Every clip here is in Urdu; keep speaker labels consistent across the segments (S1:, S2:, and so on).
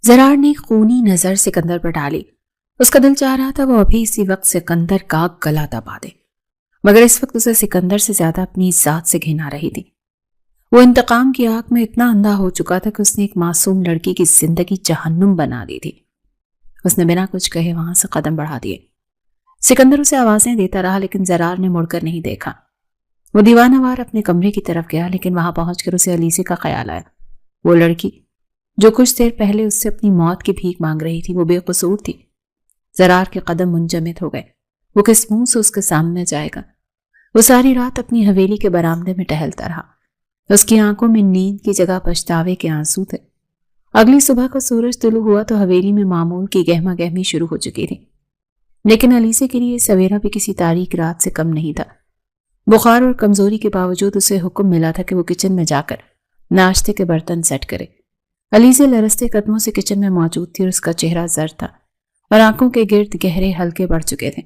S1: زرار نے خونی نظر سکندر پر ڈالی۔ اس کا دل چاہ رہا تھا وہ ابھی اسی وقت سکندر کا گلا دبا دے، مگر اس وقت اسے سکندر سے زیادہ اپنی ذات سے گھن آ رہی تھی۔ وہ انتقام کی آگ میں اتنا اندھا ہو چکا تھا کہ اس نے ایک معصوم لڑکی کی زندگی جہنم بنا دی تھی۔ اس نے بنا کچھ کہے وہاں سے قدم بڑھا دیے۔ سکندر اسے آوازیں دیتا رہا لیکن زرار نے مڑ کر نہیں دیکھا۔ وہ دیوانہ وار اپنے کمرے کی طرف گیا لیکن وہاں پہنچ کر اسے علیزے کا خیال آیا۔ وہ لڑکی جو کچھ دیر پہلے اس سے اپنی موت کی بھیک مانگ رہی تھی وہ بے قصور تھی۔ زرار کے قدم منجمد ہو گئے۔ وہ کس منہ سے اس کے سامنے جائے گا؟ وہ ساری رات اپنی حویلی کے برآمدے میں ٹہلتا رہا۔ اس کی آنکھوں میں نیند کی جگہ پچھتاوے کے آنسو تھے۔ اگلی صبح کا سورج طلوع ہوا تو حویلی میں معمول کی گہما گہمی شروع ہو چکی تھی، لیکن علیزے کے لیے سویرا بھی کسی تاریک رات سے کم نہیں تھا۔ بخار اور کمزوری کے باوجود اسے حکم ملا تھا کہ وہ کچن میں جا کر ناشتے کے برتن سیٹ کرے۔ علیزے لرزتے قدموں سے کچن میں موجود تھی اور اس کا چہرہ زرد تھا اور آنکھوں کے گرد گہرے حلقے بڑھ چکے تھے۔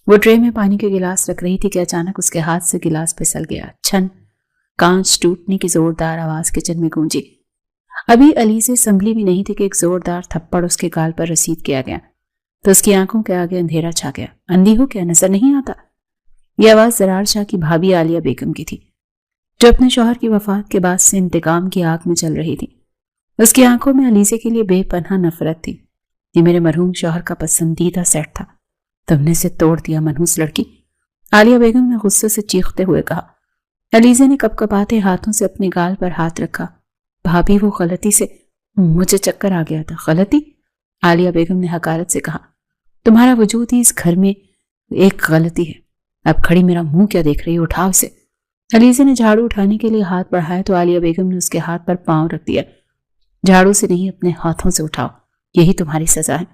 S1: وہ ٹرے میں پانی کے گلاس رکھ رہی تھی کہ اچانک اس کے ہاتھ سے گلاس پھسل گیا۔ چھن! کانچ ٹوٹنے کی زوردار آواز کچن میں گونجی۔ ابھی علیزے سنبھلی بھی نہیں تھی کہ ایک زوردار تھپڑ اس کے گال پر رسید کیا گیا تو اس کی آنکھوں کے آگے اندھیرا چھا گیا۔ اندھی ہو کیا نظر نہیں آتا؟ یہ آواز زرار شاہ کی بھابھی عالیہ بیگم کی تھی، جو اپنے شوہر کی وفات کے بعد سے انتقام کی آگ میں چل رہی تھی۔ اس کی آنکھوں میں علیزے کے لیے بے پناہ نفرت تھی۔ یہ میرے مرحوم شوہر کا پسندیدہ سیٹ تھا، تم نے اسے توڑ دیا منحوس لڑکی، عالیہ بیگم نے غصے سے چیختے ہوئے کہا۔ علیزے نے کپ کپاتے ہاتھوں سے اپنے گال پر ہاتھ رکھا۔ بھابھی وہ غلطی سے، مجھے چکر آ گیا تھا۔ غلطی؟ عالیہ بیگم نے حقارت سے کہا۔ تمہارا وجود ہی اس گھر میں ایک غلطی ہے۔ اب کھڑی میرا منہ کیا دیکھ رہی؟ اٹھاؤ اسے۔ علیزے نے جھاڑو اٹھانے کے لیے ہاتھ بڑھایا تو عالیہ بیگم نے اس کے ہاتھ پر پاؤں رکھ دیا۔ جھاڑو سے نہیں، اپنے ہاتھوں سے اٹھاؤ، یہی تمہاری سزا ہے۔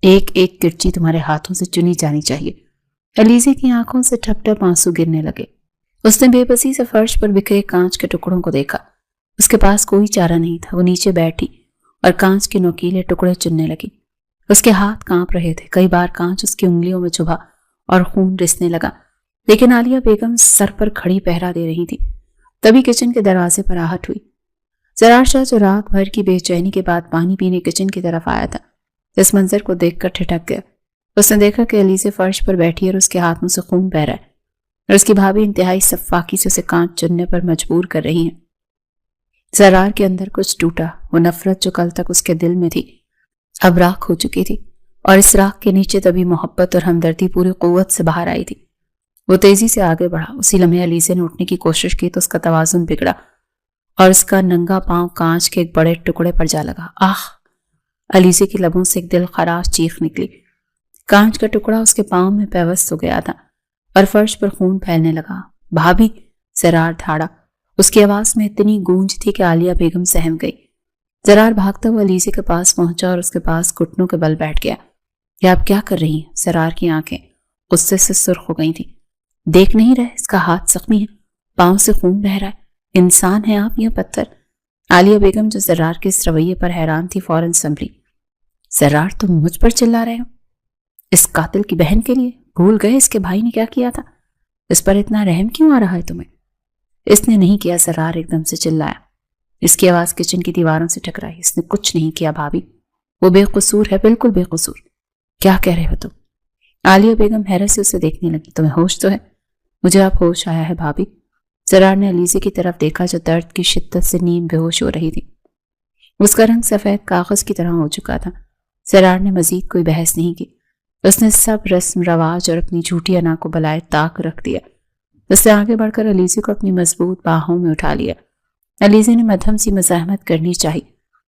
S1: ایک ایک کرچی تمہارے ہاتھوں سے چنی جانی چاہیے۔ علیزے کی آنکھوں سے ٹھپ ٹھپ آنسو گرنے لگے۔ اس نے بے بسی سے فرش پر بکھرے کانچ کے ٹکڑوں کو دیکھا۔ اس کے پاس کوئی چارہ نہیں تھا۔ وہ نیچے بیٹھی اور کانچ کے نوکیلے ٹکڑے چننے لگی۔ اس کے ہاتھ کانپ رہے تھے۔ کئی بار کانچ اس کی انگلیوں میں چبھا اور خون رسنے لگا، لیکن عالیہ بیگم سر پر کھڑی پہرا دے رہی تھی۔ تبھی کچن کے دروازے پر آہٹ ہوئی۔ زرار شاہ جو رات بھر کی بے چینی کے بعد پانی پینے کچن کی طرف آیا تھا، اس منظر کو دیکھ کر ٹھٹک گیا۔ اس نے دیکھا کہ علیزے فرش پر بیٹھی اور اس کے ہاتھوں سے خون بہہ رہا ہے اور اس کی بھابھی انتہائی سفاکی سے اسے کانچ چننے پر مجبور کر رہی ہیں۔ زرار کے اندر کچھ ٹوٹا۔ وہ نفرت جو کل تک اس کے دل میں تھی اب راکھ ہو چکی تھی، اور اس راکھ کے نیچے تبھی محبت اور ہمدردی پوری قوت سے باہر آئی تھی۔ وہ تیزی سے آگے بڑھا۔ اسی لمحے علیزے نے اٹھنے کی کوشش کی تو اس کا توازن بگڑا اور اس کا ننگا پاؤں کانچ کے ایک بڑے ٹکڑے پر جا لگا۔ آہ! علیزے کی لبوں سے ایک دل خراش چیخ نکلی۔ کانچ کا ٹکڑا اس کے پاؤں میں پیوست ہو گیا تھا اور فرش پر خون پھیلنے لگا۔ بھابھی! زرار دھاڑا۔ اس کی آواز میں اتنی گونج تھی کہ عالیہ بیگم سہم گئی۔ زرار بھاگتا ہوا علیزے کے پاس پہنچا اور اس کے پاس گھٹنوں کے بل بیٹھ گیا۔ یہ آپ کیا کر رہی ہیں؟ زرار کی آنکھیں غصے سے سرخ ہو گئی تھیں۔ دیکھ نہیں رہے اس کا ہاتھ زخمی ہے، پاؤں سے خون بہہ رہا ہے؟ انسان ہے آپ یا پتھر؟ عالیہ بیگم جو زرار کے اس رویے پر حیران تھی فوراً سنبھلی۔ زرار تم مجھ پر چلا رہے ہو؟ اس قاتل کی بہن کے لیے بھول گئے اس کے بھائی نے کیا کیا تھا؟ اس پر اتنا رحم کیوں آ رہا ہے تمہیں؟ اس نے نہیں کیا، زرار ایک دم سے چلایا۔ اس کی آواز کچن کی دیواروں سے ٹکرائی۔ اس نے کچھ نہیں کیا بھابھی، وہ بے قصور ہے، بالکل بے قصور۔ کیا کہہ رہے ہو تم؟ عالیہ بیگم حیرت سے اسے دیکھنے لگی۔ تمہیں ہوش تو ہے؟ مجھے اب ہوش آیا ہے بھابھی۔ زرار نے علیزے کی طرف دیکھا جو درد کی شدت سے نیم بے ہوش ہو رہی تھی۔ اس کا رنگ سفید کاغذ کی طرح ہو چکا تھا۔ زرار نے مزید کوئی بحث نہیں کی۔ اس نے سب رسم رواج اور اپنی جھوٹی انا کو بلائے طاق رکھ دیا۔ اس نے آگے بڑھ کر علیزے کو اپنی مضبوط باہوں میں اٹھا لیا۔ علیزے نے مدھم سی مزاحمت کرنی چاہی۔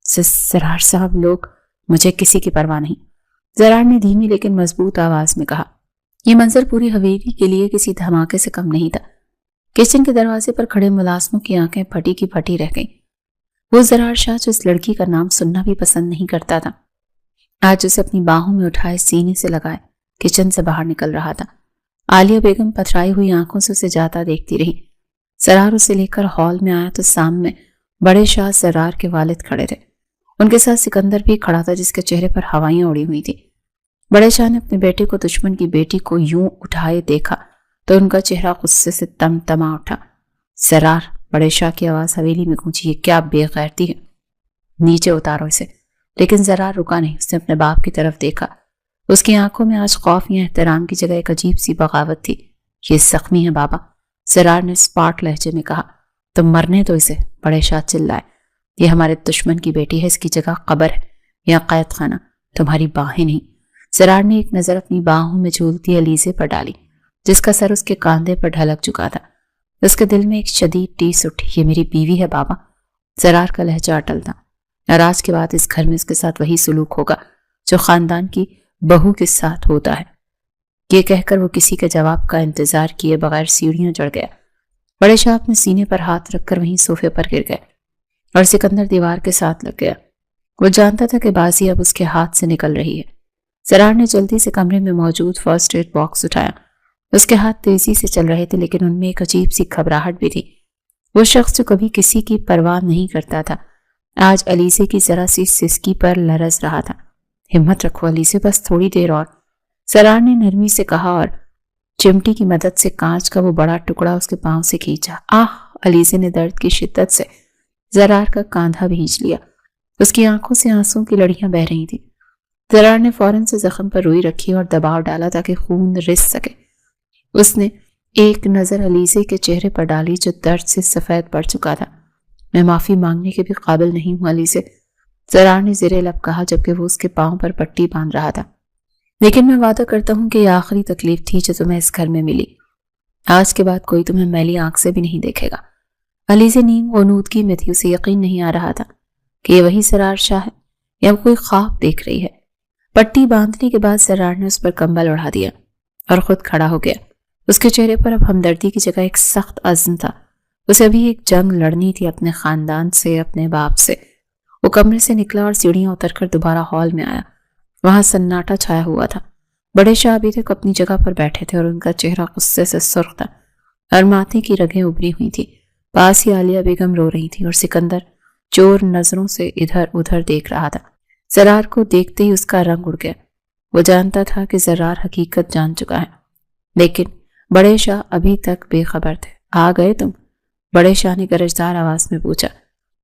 S1: زرار صاحب، لوگ، مجھے کسی کی پرواہ نہیں، زرار نے دھیمی لیکن مضبوط آواز میں کہا۔ یہ منظر پوری حویلی کے لیے کسی دھماکے سے کم نہیں تھا۔ کچن کے دروازے پر کھڑے ملازموں کی آنکھیں پھٹی کی پھٹی رہ گئیں۔ وہ زرار شاہ جو اس لڑکی کا نام سننا بھی پسند نہیں کرتا تھا، آج اسے اپنی باہوں میں اٹھائے سینے سے لگائے کچن سے باہر نکل رہا تھا۔ عالیہ بیگم پتھرائی ہوئی آنکھوں سے اسے جاتا دیکھتی رہی۔ زرار اسے لے کر ہال میں آیا تو سامنے بڑے شاہ زرار کے والد کھڑے تھے۔ ان کے ساتھ سکندر بھی کھڑا تھا جس کے چہرے پر ہوائیاں اڑی ہوئی تھی۔ بڑے شاہ نے اپنے بیٹے کو دشمن کی بیٹی کو یوں اٹھائے دیکھا تو ان کا چہرہ غصے سے تم تما اٹھا۔ زرار! بڑے شاہ کی آواز حویلی میں گونجی۔ یہ کیا بے غیرتی ہے؟ نیچے اتارو اسے۔ لیکن ذرا رکا نہیں. اس نے اپنے باپ کی طرف دیکھا. اس کی آنکھوں میں آج خوف یا احترام کی جگہ ایک عجیب سی بغاوت تھی. یہ زخمی ہے بابا، زرار نے اسپاٹ لہجے میں کہا. تم مرنے تو اسے، بڑے شاہ چلائے. یہ ہمارے دشمن کی بیٹی ہے، اس کی جگہ قبر ہے یا قید خانہ، تمہاری باہیں نہیں. زرار نے ایک نظر اپنی باہوں میں جھولتی علیزے پر ڈالی جس کا سر اس کے کاندھے پر ڈھلک چکا تھا. اس کے دل میں ایک شدید ٹیس اٹھی. یہ میری بیوی ہے بابا. زرار کا لہجہ اٹل تھا. اور آج کے بعد اس گھر میں اس کے ساتھ وہی سلوک ہوگا جو خاندان کی بہو کے ساتھ ہوتا ہے. یہ کہہ کر وہ کسی کے جواب کا انتظار کیے بغیر سیڑھیاں چڑھ گیا. بڑے شاہ اپنے سینے پر ہاتھ رکھ کر وہیں صوفے پر گر گئے اور سکندر دیوار کے ساتھ لگ گیا. وہ جانتا تھا کہ بازی اب اس کے ہاتھ سے نکل رہی ہے. زرار نے جلدی سے کمرے میں موجود فرسٹ ایڈ باکس اٹھایا. اس کے ہاتھ تیزی سے چل رہے تھے لیکن ان میں ایک عجیب سی گھبراہٹ بھی تھی. وہ شخص جو کبھی کسی کی پرواہ نہیں کرتا تھا آج علیزے کی ذرا سی سسکی پر لرز رہا تھا. ہمت رکھو علیزے، بس تھوڑی دیر اور، زرار نے نرمی سے کہا اور چمٹی کی مدد سے کانچ کا وہ بڑا ٹکڑا اس کے پاؤں سے کھینچا. آہ! علیزے نے درد کی شدت سے زرار کا کاندھا بھینچ لیا. اس کی آنکھوں سے آنسوں کی لڑیاں بہہ رہی تھیں. زرار نے فوراً سے زخم پر روئی رکھی اور دباؤ ڈالا تاکہ خون رس سکے. اس نے ایک نظر علیزے کے چہرے پر ڈالی جو درد سے سفید پڑ چکا تھا. میں معافی مانگنے کے بھی قابل نہیں ہوں علیزے، زرار نے زیر لب کہا جبکہ وہ اس کے پاؤں پر پٹی باندھ رہا تھا. لیکن میں وعدہ کرتا ہوں کہ یہ آخری تکلیف تھی جو تمہیں اس گھر میں ملی. آج کے بعد کوئی تمہیں میلی آنکھ سے بھی نہیں دیکھے گا. علیزے نیم غنودگی میں تھی. اسے یقین نہیں آ رہا تھا کہ یہ وہی زرار شاہ ہے یا وہ کوئی خواب دیکھ رہی ہے. پٹی باندھنے کے بعد زرار نے اس پر کمبل اڑا دیا اور خود کھڑا ہو گیا. اس کے چہرے پر اب ہمدردی کی جگہ ایک سخت عزم تھا. اسے ابھی ایک جنگ لڑنی تھی اپنے خاندان سے، اپنے باپ سے. وہ کمرے سے نکلا اور سیڑھیاں اتر کر دوبارہ ہال میں آیا. وہاں سناٹا چھایا ہوا تھا. بڑے شاہ ابھی تک اپنی جگہ پر بیٹھے تھے اور ان کا چہرہ غصے سے سرخ تھا اور ماتھے کی رگیں ابری ہوئی تھی. پاس ہی عالیہ بیگم رو رہی تھی اور سکندر چور نظروں سے ادھر ادھر دیکھ رہا تھا. زرار کو دیکھتے ہی اس کا رنگ اڑ گیا. وہ جانتا تھا کہ زرار حقیقت جان چکا ہے لیکن بڑے شاہ ابھی تک بے خبر تھے. آ گئے تم؟ بڑے شاہ نے گرجدار آواز میں پوچھا.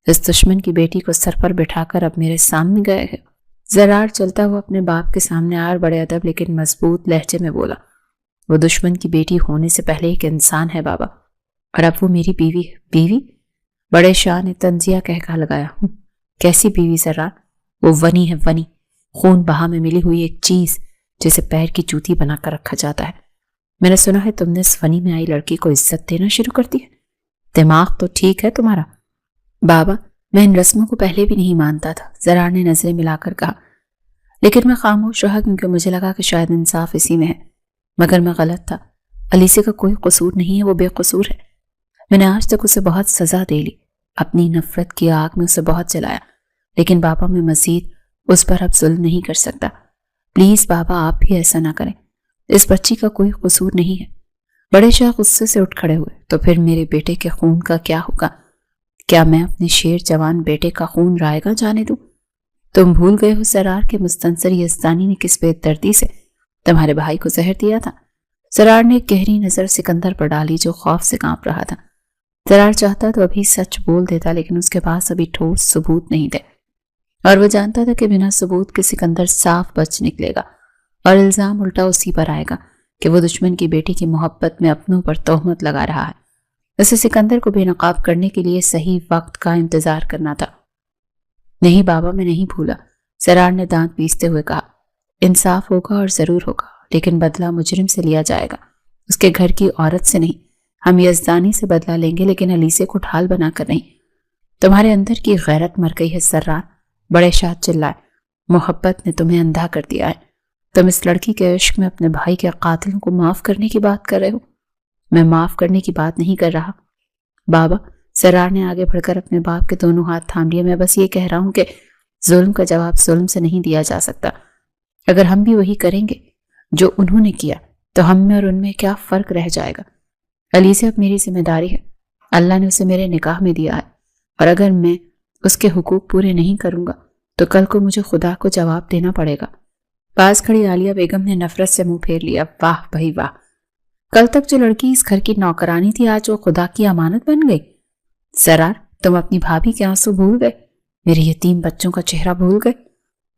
S1: اس دشمن کی بیٹی کو سر پر بٹھا کر اب میرے سامنے گئے ہیں. زرار چلتا ہوا اپنے باپ کے سامنے آیا اور بڑے ادب لیکن مضبوط لہجے میں بولا. وہ دشمن کی بیٹی ہونے سے پہلے ایک انسان ہے بابا، اور اب وہ میری بیوی ہے. بیوی؟ بڑے شاہ نے طنزیہ کہا لگایا. کیسی بیوی زرار؟ وہ ونی ہے، ونی، خون بہا میں ملی ہوئی ایک چیز جسے پیر کی جوتی بنا کر رکھا جاتا ہے. میں نے سنا ہے تم نے اس ونی میں آئی لڑکی کو عزت دینا شروع کر دی ہے. دماغ تو ٹھیک ہے تمہارا؟ بابا میں ان رسموں کو پہلے بھی نہیں مانتا تھا، زرار نے نظریں ملا کر کہا. لیکن میں خاموش رہا کیونکہ مجھے لگا کہ شاید انصاف اسی میں ہے. مگر میں غلط تھا. علیزے کا کوئی قصور نہیں ہے، وہ بے قصور ہے. میں نے آج تک اسے بہت سزا دے لی، اپنی نفرت کی آگ میں اسے بہت جلایا، لیکن بابا میں مزید اس پر اب ظلم نہیں کر سکتا. پلیز بابا آپ بھی ایسا نہ کریں. اس بچی کا کوئی قصور نہیں ہے. بڑے شاہ غصے سے اٹھ کھڑے ہوئے. تو پھر میرے بیٹے کے خون کا کیا ہوگا؟ کیا میں اپنے شیر جوان بیٹے کا خون رائے گا جانے دوں؟ تم بھول گئے ہو زرار کے مستنصر یزدانی نے کس بے دردی سے تمہارے بھائی کو زہر دیا تھا. زرار نے ایک گہری نظر سکندر پر ڈالی جو خوف سے کانپ رہا تھا. زرار چاہتا تو ابھی سچ بول دیتا لیکن اس کے پاس ابھی ٹھوس ثبوت نہیں تھے اور وہ جانتا تھا کہ بنا ثبوت کے سکندر صاف بچ نکلے گا اور الزام الٹا اسی پر آئے گا کہ وہ دشمن کی بیٹی کی محبت میں اپنوں پر تہمت لگا رہا ہے. اسے سکندر کو بے نقاب کرنے کے لیے صحیح وقت کا انتظار کرنا تھا. نہیں بابا میں نہیں بھولا، زرار نے دانت پیستے ہوئے کہا. انصاف ہوگا اور ضرور ہوگا لیکن بدلہ مجرم سے لیا جائے گا، اس کے گھر کی عورت سے نہیں. ہم یزدانی سے بدلہ لیں گے لیکن علیزے کو ڈھال بنا کر نہیں. تمہارے اندر کی غیرت مر گئی ہے زرار. بڑے شاہ چلائے. محبت نے تمہیں اندھا کر دیا ہے. تم اس لڑکی کے عشق میں اپنے بھائی کے قاتلوں کو معاف کرنے کی بات کر رہے ہو. میں معاف کرنے کی بات نہیں کر رہا بابا. زرار نے آگے بڑھ کر اپنے باپ کے دونوں ہاتھ تھام لیے. میں بس یہ کہہ رہا ہوں کہ ظلم کا جواب ظلم سے نہیں دیا جا سکتا. اگر ہم بھی وہی کریں گے جو انہوں نے کیا تو ہم میں اور ان میں کیا فرق رہ جائے گا. علیزے اب میری ذمہ داری ہے. اللہ نے اسے میرے نکاح میں دیا ہے اور اگر میں اس کے حقوق پورے نہیں کروں گا تو کل کو مجھے خدا کو جواب دینا پڑے گا. پاس کھڑی عالیہ بیگم نے نفرت سے منہ پھیر لیا. واہ بھائی واہ، کل تک جو لڑکی اس گھر کی نوکرانی تھی آج وہ خدا کی امانت بن گئی. زرار تم اپنی بھابھی کے آنسو بھول گئے، میرے یتیم بچوں کا چہرہ بھول گئے.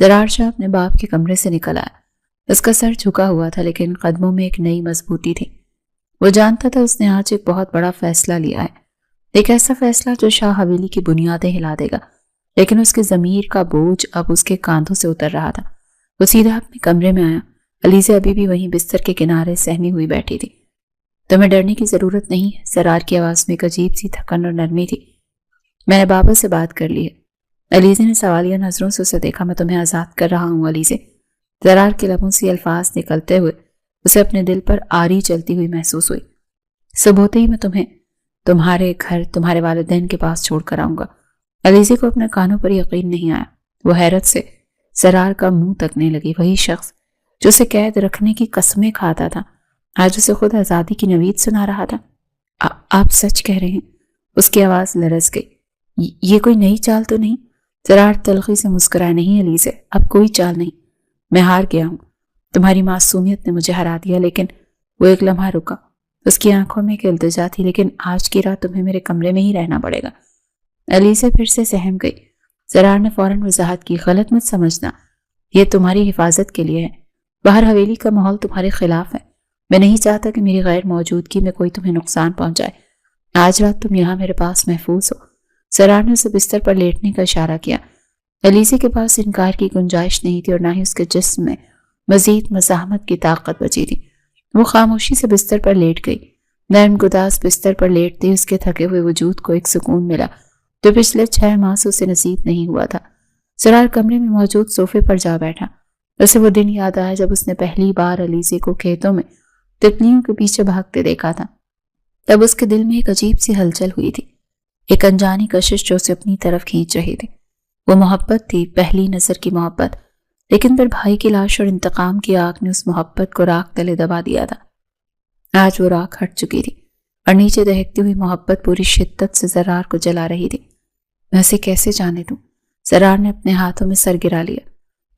S1: زرار شاہ اپنے باپ کے کمرے سے نکل آیا۔ اس کا سر جھکا ہوا تھا لیکن قدموں میں ایک نئی مضبوطی تھی۔ وہ جانتا تھا اس نے آج ایک بہت بڑا فیصلہ لیا ہے، ایک ایسا فیصلہ جو شاہ حویلی کی بنیادیں ہلا دے گا۔ لیکن اس کے ضمیر کا بوجھ اب اس کے کاندھوں سے اتر رہا تھا۔ وہ سیدھا اپنے کمرے میں آیا۔ علیزہ ابھی بھی وہیں بستر کے کنارے سہمی ہوئی بیٹھی تھی۔ تمہیں ڈرنے کی ضرورت نہیں ہے، زرار کی آواز میں ایک عجیب سی تھکن اور نرمی تھی۔ میں نے بابا سے بات کر لی ہے۔ علیزہ نے سوالیہ نظروں سے اسے دیکھا۔ میں تمہیں آزاد کر رہا ہوں علیزہ۔ زرار کے لبوں سے الفاظ نکلتے ہوئے اسے اپنے دل پر آری چلتی ہوئی محسوس ہوئی۔ صبح ہوتے ہی میں تمہیں تمہارے گھر تمہارے والدین کے پاس چھوڑ کر آؤں گا۔ علیزہ کو اپنے کانوں پر یقین نہیں آیا۔ وہ حیرت سے زرار کا منہ تکنے لگی۔ وہی شخص جو اسے قید رکھنے کی قسمیں کھاتا تھا آج اسے خود آزادی کی نوید سنا رہا تھا۔ آپ سچ کہہ رہے ہیں؟ اس کی آواز لرز گئی۔ یہ کوئی نئی چال تو نہیں؟ زرار تلخی سے مسکرایا۔ نہیں علیزہ، اب کوئی چال نہیں، میں ہار گیا ہوں۔ تمہاری معصومیت نے مجھے ہرا دیا۔ لیکن وہ ایک لمحہ رکا۔ اس کی آنکھوں میں ایک التجا تھی۔ لیکن آج کی رات تمہیں میرے کمرے میں ہی رہنا پڑے گا۔ علیزہ پھر سے سہم گئی۔ زرار نے فوراً وضاحت کی۔ غلط مت سمجھنا، یہ تمہاری حفاظت کے لیے ہے۔ باہر حویلی کا ماحول تمہارے خلاف ہے۔ میں نہیں چاہتا کہ میری غیر موجودگی میں کوئی تمہیں نقصان پہنچائے۔ آج رات تم یہاں میرے پاس محفوظ ہو۔ زرار نے اسے بستر پر لیٹنے کا اشارہ کیا۔ علیزہ کے پاس انکار کی گنجائش نہیں تھی اور نہ ہی اس کے جسم میں مزید مزاحمت کی طاقت بچی تھی۔ وہ خاموشی سے بستر پر لیٹ گئی۔ نرم گداز بستر پر لیٹتے اس کے تھکے ہوئے وجود کو ایک سکون ملا جو پچھلے 6 ماہ سے اسے نصیب نہیں ہوا تھا۔ زرار کمرے میں موجود صوفے پر جا بیٹھا۔ اسے وہ دن یاد آیا جب اس نے پہلی بار علیزہ کو کھیتوں میں تتلیوں کے پیچھے بھاگتے دیکھا تھا۔ تب اس کے دل میں ایک عجیب سی ہلچل ہوئی تھی، ایک انجانی کشش جو اسے اپنی طرف کھینچ رہی تھی۔ وہ محبت تھی، پہلی نظر کی محبت، لیکن پھر بھائی کی لاش اور انتقام کی آگ نے اس محبت کو راکھ تلے دبا دیا تھا۔ آج وہ راکھ ہٹ چکی تھی اور نیچے دہکتی ہوئی محبت پوری شدت سے زرار کو جلا رہی تھی۔ میں اسے کیسے جانے دوں؟ زرار نے اپنے ہاتھوں میں سر گرا لیا۔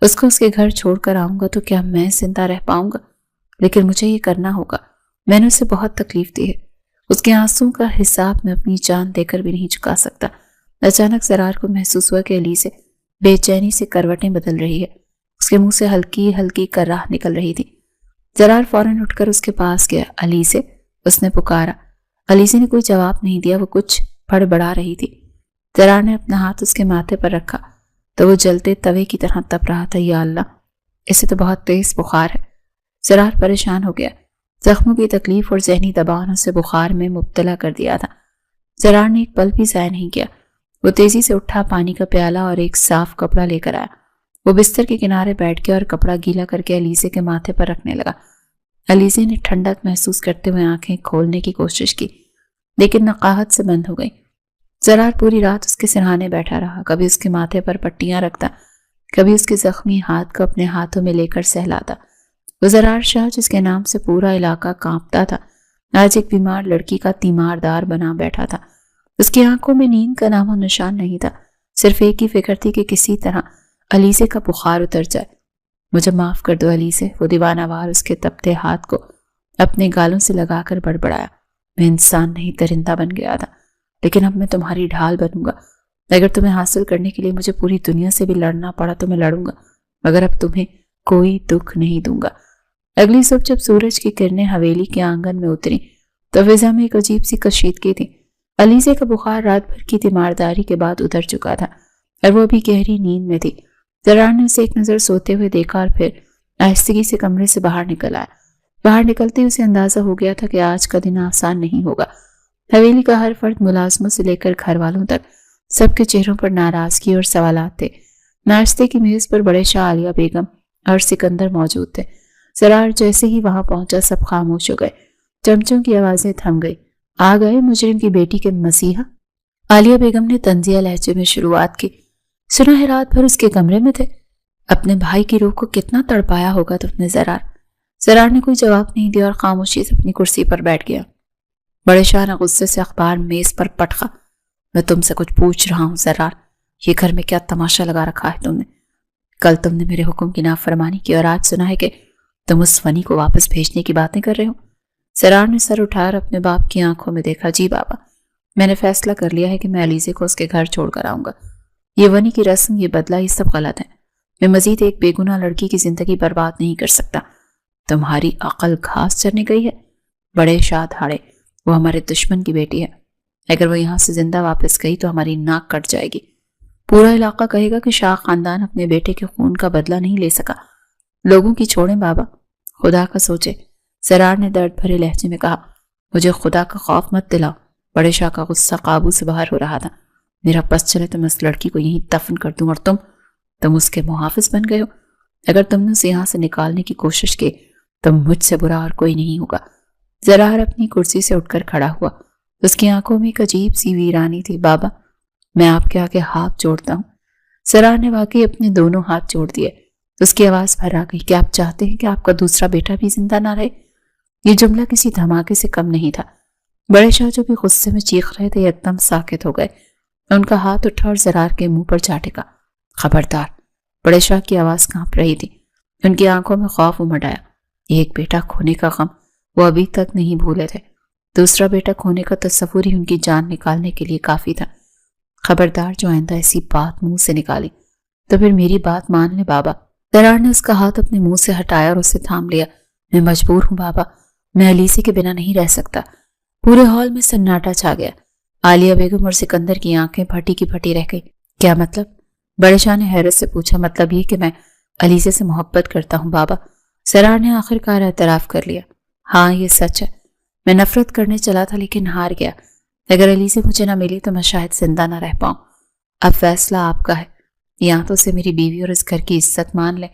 S1: اس کو اس کے گھر چھوڑ کر آؤں گا تو کیا میں زندہ رہ پاؤں گا؟ لیکن مجھے یہ کرنا ہوگا۔ میں نے اسے بہت تکلیف دی ہے۔ اس کے آنسوں کا حساب میں اپنی جان دے کر بھی نہیں چکا سکتا۔ اچانک زرار کو محسوس ہوا کہ علیزہ بے چینی سے کروٹیں بدل رہی ہے۔ اس کے منہ سے ہلکی ہلکی کرراہ نکل رہی تھی۔ زرار فوراً اٹھ کر اس کے پاس گیا۔ علیزہ، اس نے پکارا۔ علیزہ نے کوئی جواب نہیں دیا۔ وہ کچھ بڑبڑا رہی تھی۔ زرار نے اپنا ہاتھ اس کے ماتھے پر رکھا تو وہ جلتے توے کی طرح تپ رہا تھا۔ یا اللہ، اسے تو بہت تیز بخار ہے۔ زرار پریشان ہو گیا۔ زخموں کی تکلیف اور ذہنی دباؤ نے اسے بخار میں مبتلا کر دیا تھا۔ زرار نے ایک پل بھی ضائع نہیں کیا۔ وہ تیزی سے اٹھا، پانی کا پیالہ اور ایک صاف کپڑا لے کر آیا۔ وہ بستر کے کنارے بیٹھ گیا اور کپڑا گیلا کر کے علیزہ کے ماتھے پر رکھنے لگا۔ علیزہ نے ٹھنڈک محسوس کرتے ہوئے آنکھیں کھولنے کی کوشش کی لیکن نقاہت سے بند ہو گئی۔ زرار پوری رات اس کے سرہانے بیٹھا رہا، کبھی اس کے ماتھے پر پٹیاں رکھتا، کبھی اس کے زخمی ہاتھ کو اپنے ہاتھوں میں لے کر سہلاتا۔ وہ زرار شاہ جس کے نام سے پورا علاقہ کانپتا تھا آج ایک بیمار لڑکی کا تیماردار بنا بیٹھا تھا۔ اس کی آنکھوں میں نیند کا نام و نشان نہیں تھا، صرف ایک ہی فکر تھی کہ کسی طرح علیزہ کا بخار اتر جائے۔ مجھے معاف کر دو علیزہ، وہ دیوانہ وار اس کے تپتے ہاتھ کو اپنے گالوں سے لگا کر بڑبڑایا۔ میں انسان نہیں درندہ بن گیا تھا، لیکن اب میں تمہاری ڈھال بنوں گا۔ اگر تمہیں حاصل کرنے کے لیے مجھے پوری دنیا سے بھی لڑنا پڑا تو میں لڑوں گا، مگر اب تمہیں کوئی دکھ نہیں دوں گا۔ اگلی صبح جب سورج کی کرنیں حویلی کے آنگن میں اتری تو فضا میں ایک عجیب سی کشیدگی تھی۔ علیزہ کا بخار رات بھر کی تیمارداری کے بعد اتر چکا تھا اور وہ ابھی گہری نیند میں تھی۔ زرار نے اسے ایک نظر سوتے ہوئے دیکھا اور پھر آہستگی سے کمرے سے باہر نکل آیا۔ باہر نکلتے ہی اسے اندازہ ہو گیا تھا کہ آج کا دن آسان نہیں ہوگا۔ حویلی کا ہر فرد، ملازموں سے لے کر گھر والوں تک، سب کے چہروں پر ناراضگی اور سوالات تھے۔ ناشتے کی میز پر بڑے شاہ عالیہ بیگم اور سکندر موجود تھے۔ زرار جیسے ہی وہاں پہنچا سب خاموش ہو گئے۔ چمچوں کی آوازیں تھم گئی۔ آ گئے مجرم کی بیٹی کے مسیحا؟ عالیہ بیگم نے طنزیہ لہجے میں شروعات کی۔ سنا ہے رات بھر اس کے کمرے میں تھے؟ اپنے بھائی کی روح کو کتنا تڑپایا ہوگا تم نے زرار؟ زرار نے کوئی جواب نہیں دیا اور خاموشی سے اپنی کرسی پر بیٹھ گیا۔ بڑے شاہ نے غصے سے اخبار میز پر پٹخا۔ میں تم سے کچھ پوچھ رہا ہوں زرار، یہ گھر میں کیا تماشا لگا رکھا ہے تم نے؟ کل تم نے میرے حکم کی نافرمانی کی اور آج سنا ہے کہ تم اس فنی کو واپس بھیجنے کی باتیں کر رہے ہو۔ زرار نے سر اٹھا کر اپنے باپ کی آنکھوں میں دیکھا۔ جی بابا، میں نے فیصلہ کر لیا ہے کہ میں علیزہ کو اس کے گھر چھوڑ کر آؤں گا۔ یہ ونی کی رسم، یہ بدلہ، یہ سب غلط ہے۔ میں مزید ایک بے گناہ لڑکی کی زندگی برباد نہیں کر سکتا۔ تمہاری عقل گھاس چرنے گئی ہے؟ بڑے شاہ دھاڑے، وہ ہمارے دشمن کی بیٹی ہے، اگر وہ یہاں سے زندہ واپس گئی تو ہماری ناک کٹ جائے گی۔ پورا علاقہ کہے گا کہ شاہ خاندان اپنے بیٹے کے خون کا بدلہ نہیں لے سکا۔ لوگوں کی چھوڑیں بابا، خدا کا سوچے۔ سرار نے درد بھرے لہجے میں کہا، مجھے خدا کا خوف مت دلاؤ۔ بڑے شاہ کا غصہ قابو سے باہر ہو رہا تھا۔ میرا بس چلے تو میں اس لڑکی کو یہیں دفن کر دوں، اور تم اس کے محافظ بن گئے ہو۔ اگر تم نے اسے یہاں سے نکالنے کی کوشش کی تو مجھ سے برا اور کوئی نہیں ہوگا۔ زرار اپنی کرسی سے اٹھ کر کھڑا ہوا۔ اس کی آنکھوں میں ایک عجیب سی ویرانی تھی۔ بابا، میں آپ کے آگے ہاتھ جوڑتا ہوں۔ سرار نے واقعی اپنے دونوں ہاتھ جوڑ دیے۔ اس کی آواز بھر آ گئی، کیا آپ چاہتے ہیں کہ آپ کا دوسرا بیٹا بھی زندہ نہ رہے؟ یہ جملہ کسی دھماکے سے کم نہیں تھا۔ بڑے شاہ جو بھی غصے میں چیخ رہے تھے ایک دم ساکت ہو گئے۔ ان کا ہاتھ اٹھا اور زرار کے منہ پر جا ٹکا۔ خبردار! بڑے شاہ کی آواز کانپ رہی تھی۔ ان کی آنکھوں میں خوف امڈ آیا۔ ایک بیٹا کھونے کا غم وہ ابھی تک نہیں بھولے تھے۔ دوسرا بیٹا کھونے کا تصور ہی ان کی جان نکالنے کے لیے کافی تھا۔ خبردار، جو آئندہ ایسی بات منہ سے نکالی تو پھر میری بات مان لے بابا۔ زرار نے اس کا ہاتھ اپنے منہ سے ہٹایا اور اسے تھام لیا۔ میں مجبور ہوں بابا، میں علیسی کے بنا نہیں رہ سکتا۔ پورے ہال میں سناٹا چھا گیا۔ عالیہ بیگم اور سکندر کی آنکھیں پھٹی کی پھٹی رہ گئی۔ کیا مطلب؟ بڑے شاہ نے حیرت سے پوچھا۔ مطلب یہ کہ میں علیزے سے محبت کرتا ہوں بابا۔ سرار نے آخر کار اعتراف کر لیا۔ ہاں، یہ سچ ہے۔ میں نفرت کرنے چلا تھا لیکن ہار گیا۔ اگر علیزے مجھے نہ ملی تو میں شاید زندہ نہ رہ پاؤں۔ اب فیصلہ آپ کا ہے۔ یا تو اسے میری بیوی اور اس گھر کی عزت مان لے،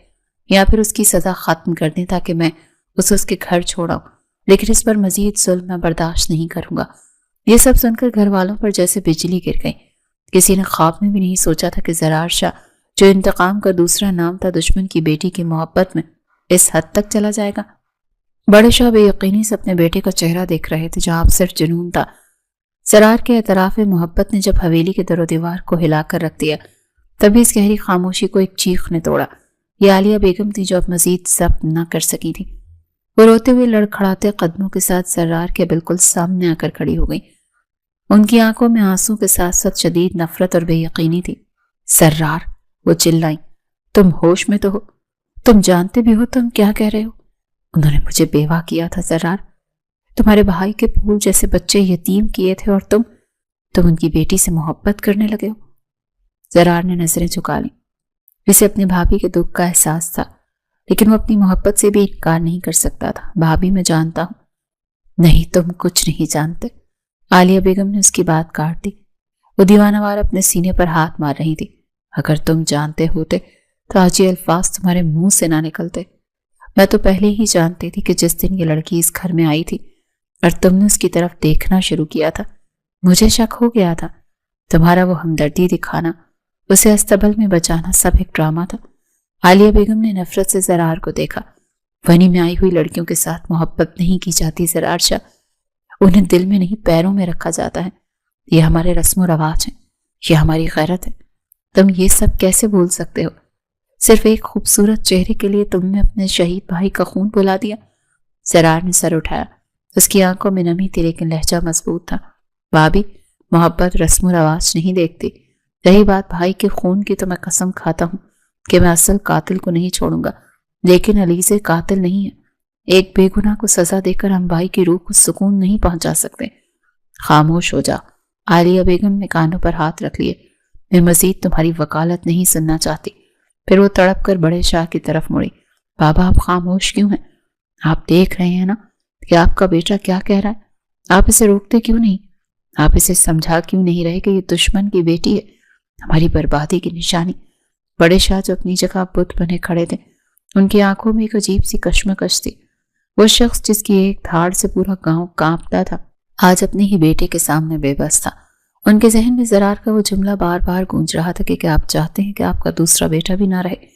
S1: یا پھر اس کی سزا ختم کر دیں تاکہ میں اسے اس کے گھر چھوڑاؤں، لیکن اس پر مزید ظلم میں برداشت نہیں کروں گا۔ یہ سب سن کر گھر والوں پر جیسے بجلی گر گئی۔ کسی نے خواب میں بھی نہیں سوچا تھا کہ زرار شاہ، جو انتقام کا دوسرا نام تھا، دشمن کی بیٹی کی محبت میں اس حد تک چلا جائے گا۔ بڑے شاہ بے یقینی سے اپنے بیٹے کا چہرہ دیکھ رہے تھے جہاں اب صرف جنون تھا۔ سرار کے اعتراف محبت نے جب حویلی کے در و دیوار کو ہلا کر رکھ دیا، تبھی اس گہری خاموشی کو ایک چیخ نے توڑا۔ یہ عالیہ بیگم تھی جو اب مزید ضبط نہ کر سکی تھی۔ وہ روتے ہوئے لڑکھڑاتے قدموں کے ساتھ سرار کے بالکل سامنے آ کر کھڑی ہو گئی۔ ان کی آنکھوں میں آنسوں کے ساتھ ساتھ شدید نفرت اور بے یقینی تھی۔ سرار! وہ چلائیں، تم ہوش میں تو ہو؟ تم جانتے بھی ہو تم کیا کہہ رہے ہو؟ انہوں نے مجھے بیوہ کیا تھا سرار۔ تمہارے بھائی کے پھول جیسے بچے یتیم کیے تھے اور تم ان کی بیٹی سے محبت کرنے لگے ہو۔ زرار نے نظریں جھکا لیں۔ اسے اپنے بھابھی کے دکھ کا احساس تھا، لیکن وہ اپنی محبت سے بھی انکار نہیں کر سکتا تھا۔ بھابھی، میں جانتا ہوں۔ نہیں، تم کچھ نہیں جانتے۔ عالیہ بیگم نے اس کی بات کاٹ دی۔ وہ دیوانہ وار اپنے سینے پر ہاتھ مار رہی تھی۔ اگر تم جانتے ہوتے تو آج یہ الفاظ تمہارے منہ سے نہ نکلتے۔ میں تو پہلے ہی جانتی تھی کہ جس دن یہ لڑکی اس گھر میں آئی تھی اور تم نے اس کی طرف دیکھنا شروع کیا تھا، مجھے شک ہو گیا تھا۔ تمہارا وہ ہمدردی دکھانا، اسے استبل میں بچانا، سب ایک ڈرامہ تھا۔ عالیہ بیگم نے نفرت سے زرار کو دیکھا۔ ونی میں آئی ہوئی لڑکیوں کے ساتھ محبت نہیں کی جاتی زرار شاہ، انہیں دل میں نہیں پیروں میں رکھا جاتا ہے۔ یہ ہمارے رسم و رواج ہیں، یہ ہماری غیرت ہے۔ تم یہ سب کیسے بھول سکتے ہو؟ صرف ایک خوبصورت چہرے کے لیے تم نے اپنے شہید بھائی کا خون بلا دیا۔ زرار نے سر اٹھایا۔ اس کی آنکھوں میں نمی تھی لیکن لہجہ مضبوط تھا۔ بھابھی، محبت رسم و رواج نہیں دیکھتی۔ رہی بات بھائی کے خون کی تو میں قسم کھاتا ہوں کہ میں اصل قاتل کو نہیں چھوڑوں گا، لیکن علیزے قاتل نہیں ہے۔ ایک بے گناہ کو سزا دے کر ہم بھائی کی روح کو سکون نہیں پہنچا سکتے۔ خاموش ہو جا۔ عالیہ بیگم نے کانوں پر ہاتھ رکھ لیے۔ میں مزید تمہاری وکالت نہیں سننا چاہتی۔ پھر وہ تڑپ کر بڑے شاہ کی طرف مڑی۔ بابا، آپ خاموش کیوں ہیں؟ آپ دیکھ رہے ہیں نا کہ آپ کا بیٹا کیا کہہ رہا ہے۔ آپ اسے روکتے کیوں نہیں؟ آپ اسے سمجھا کیوں نہیں رہے کہ یہ دشمن کی بیٹی ہے، ہماری بربادی کی نشانی؟ بڑے شاہ جو اپنی جگہ بت بنے کھڑے تھے، ان کی آنکھوں میں ایک عجیب سی کشمکش تھی۔ وہ شخص جس کی ایک دھاڑ سے پورا گاؤں کانپتا تھا، آج اپنے ہی بیٹے کے سامنے بے بس تھا۔ ان کے ذہن میں زرار کا وہ جملہ بار بار گونج رہا تھا کہ کیا آپ چاہتے ہیں کہ آپ کا دوسرا بیٹا بھی نہ رہے؟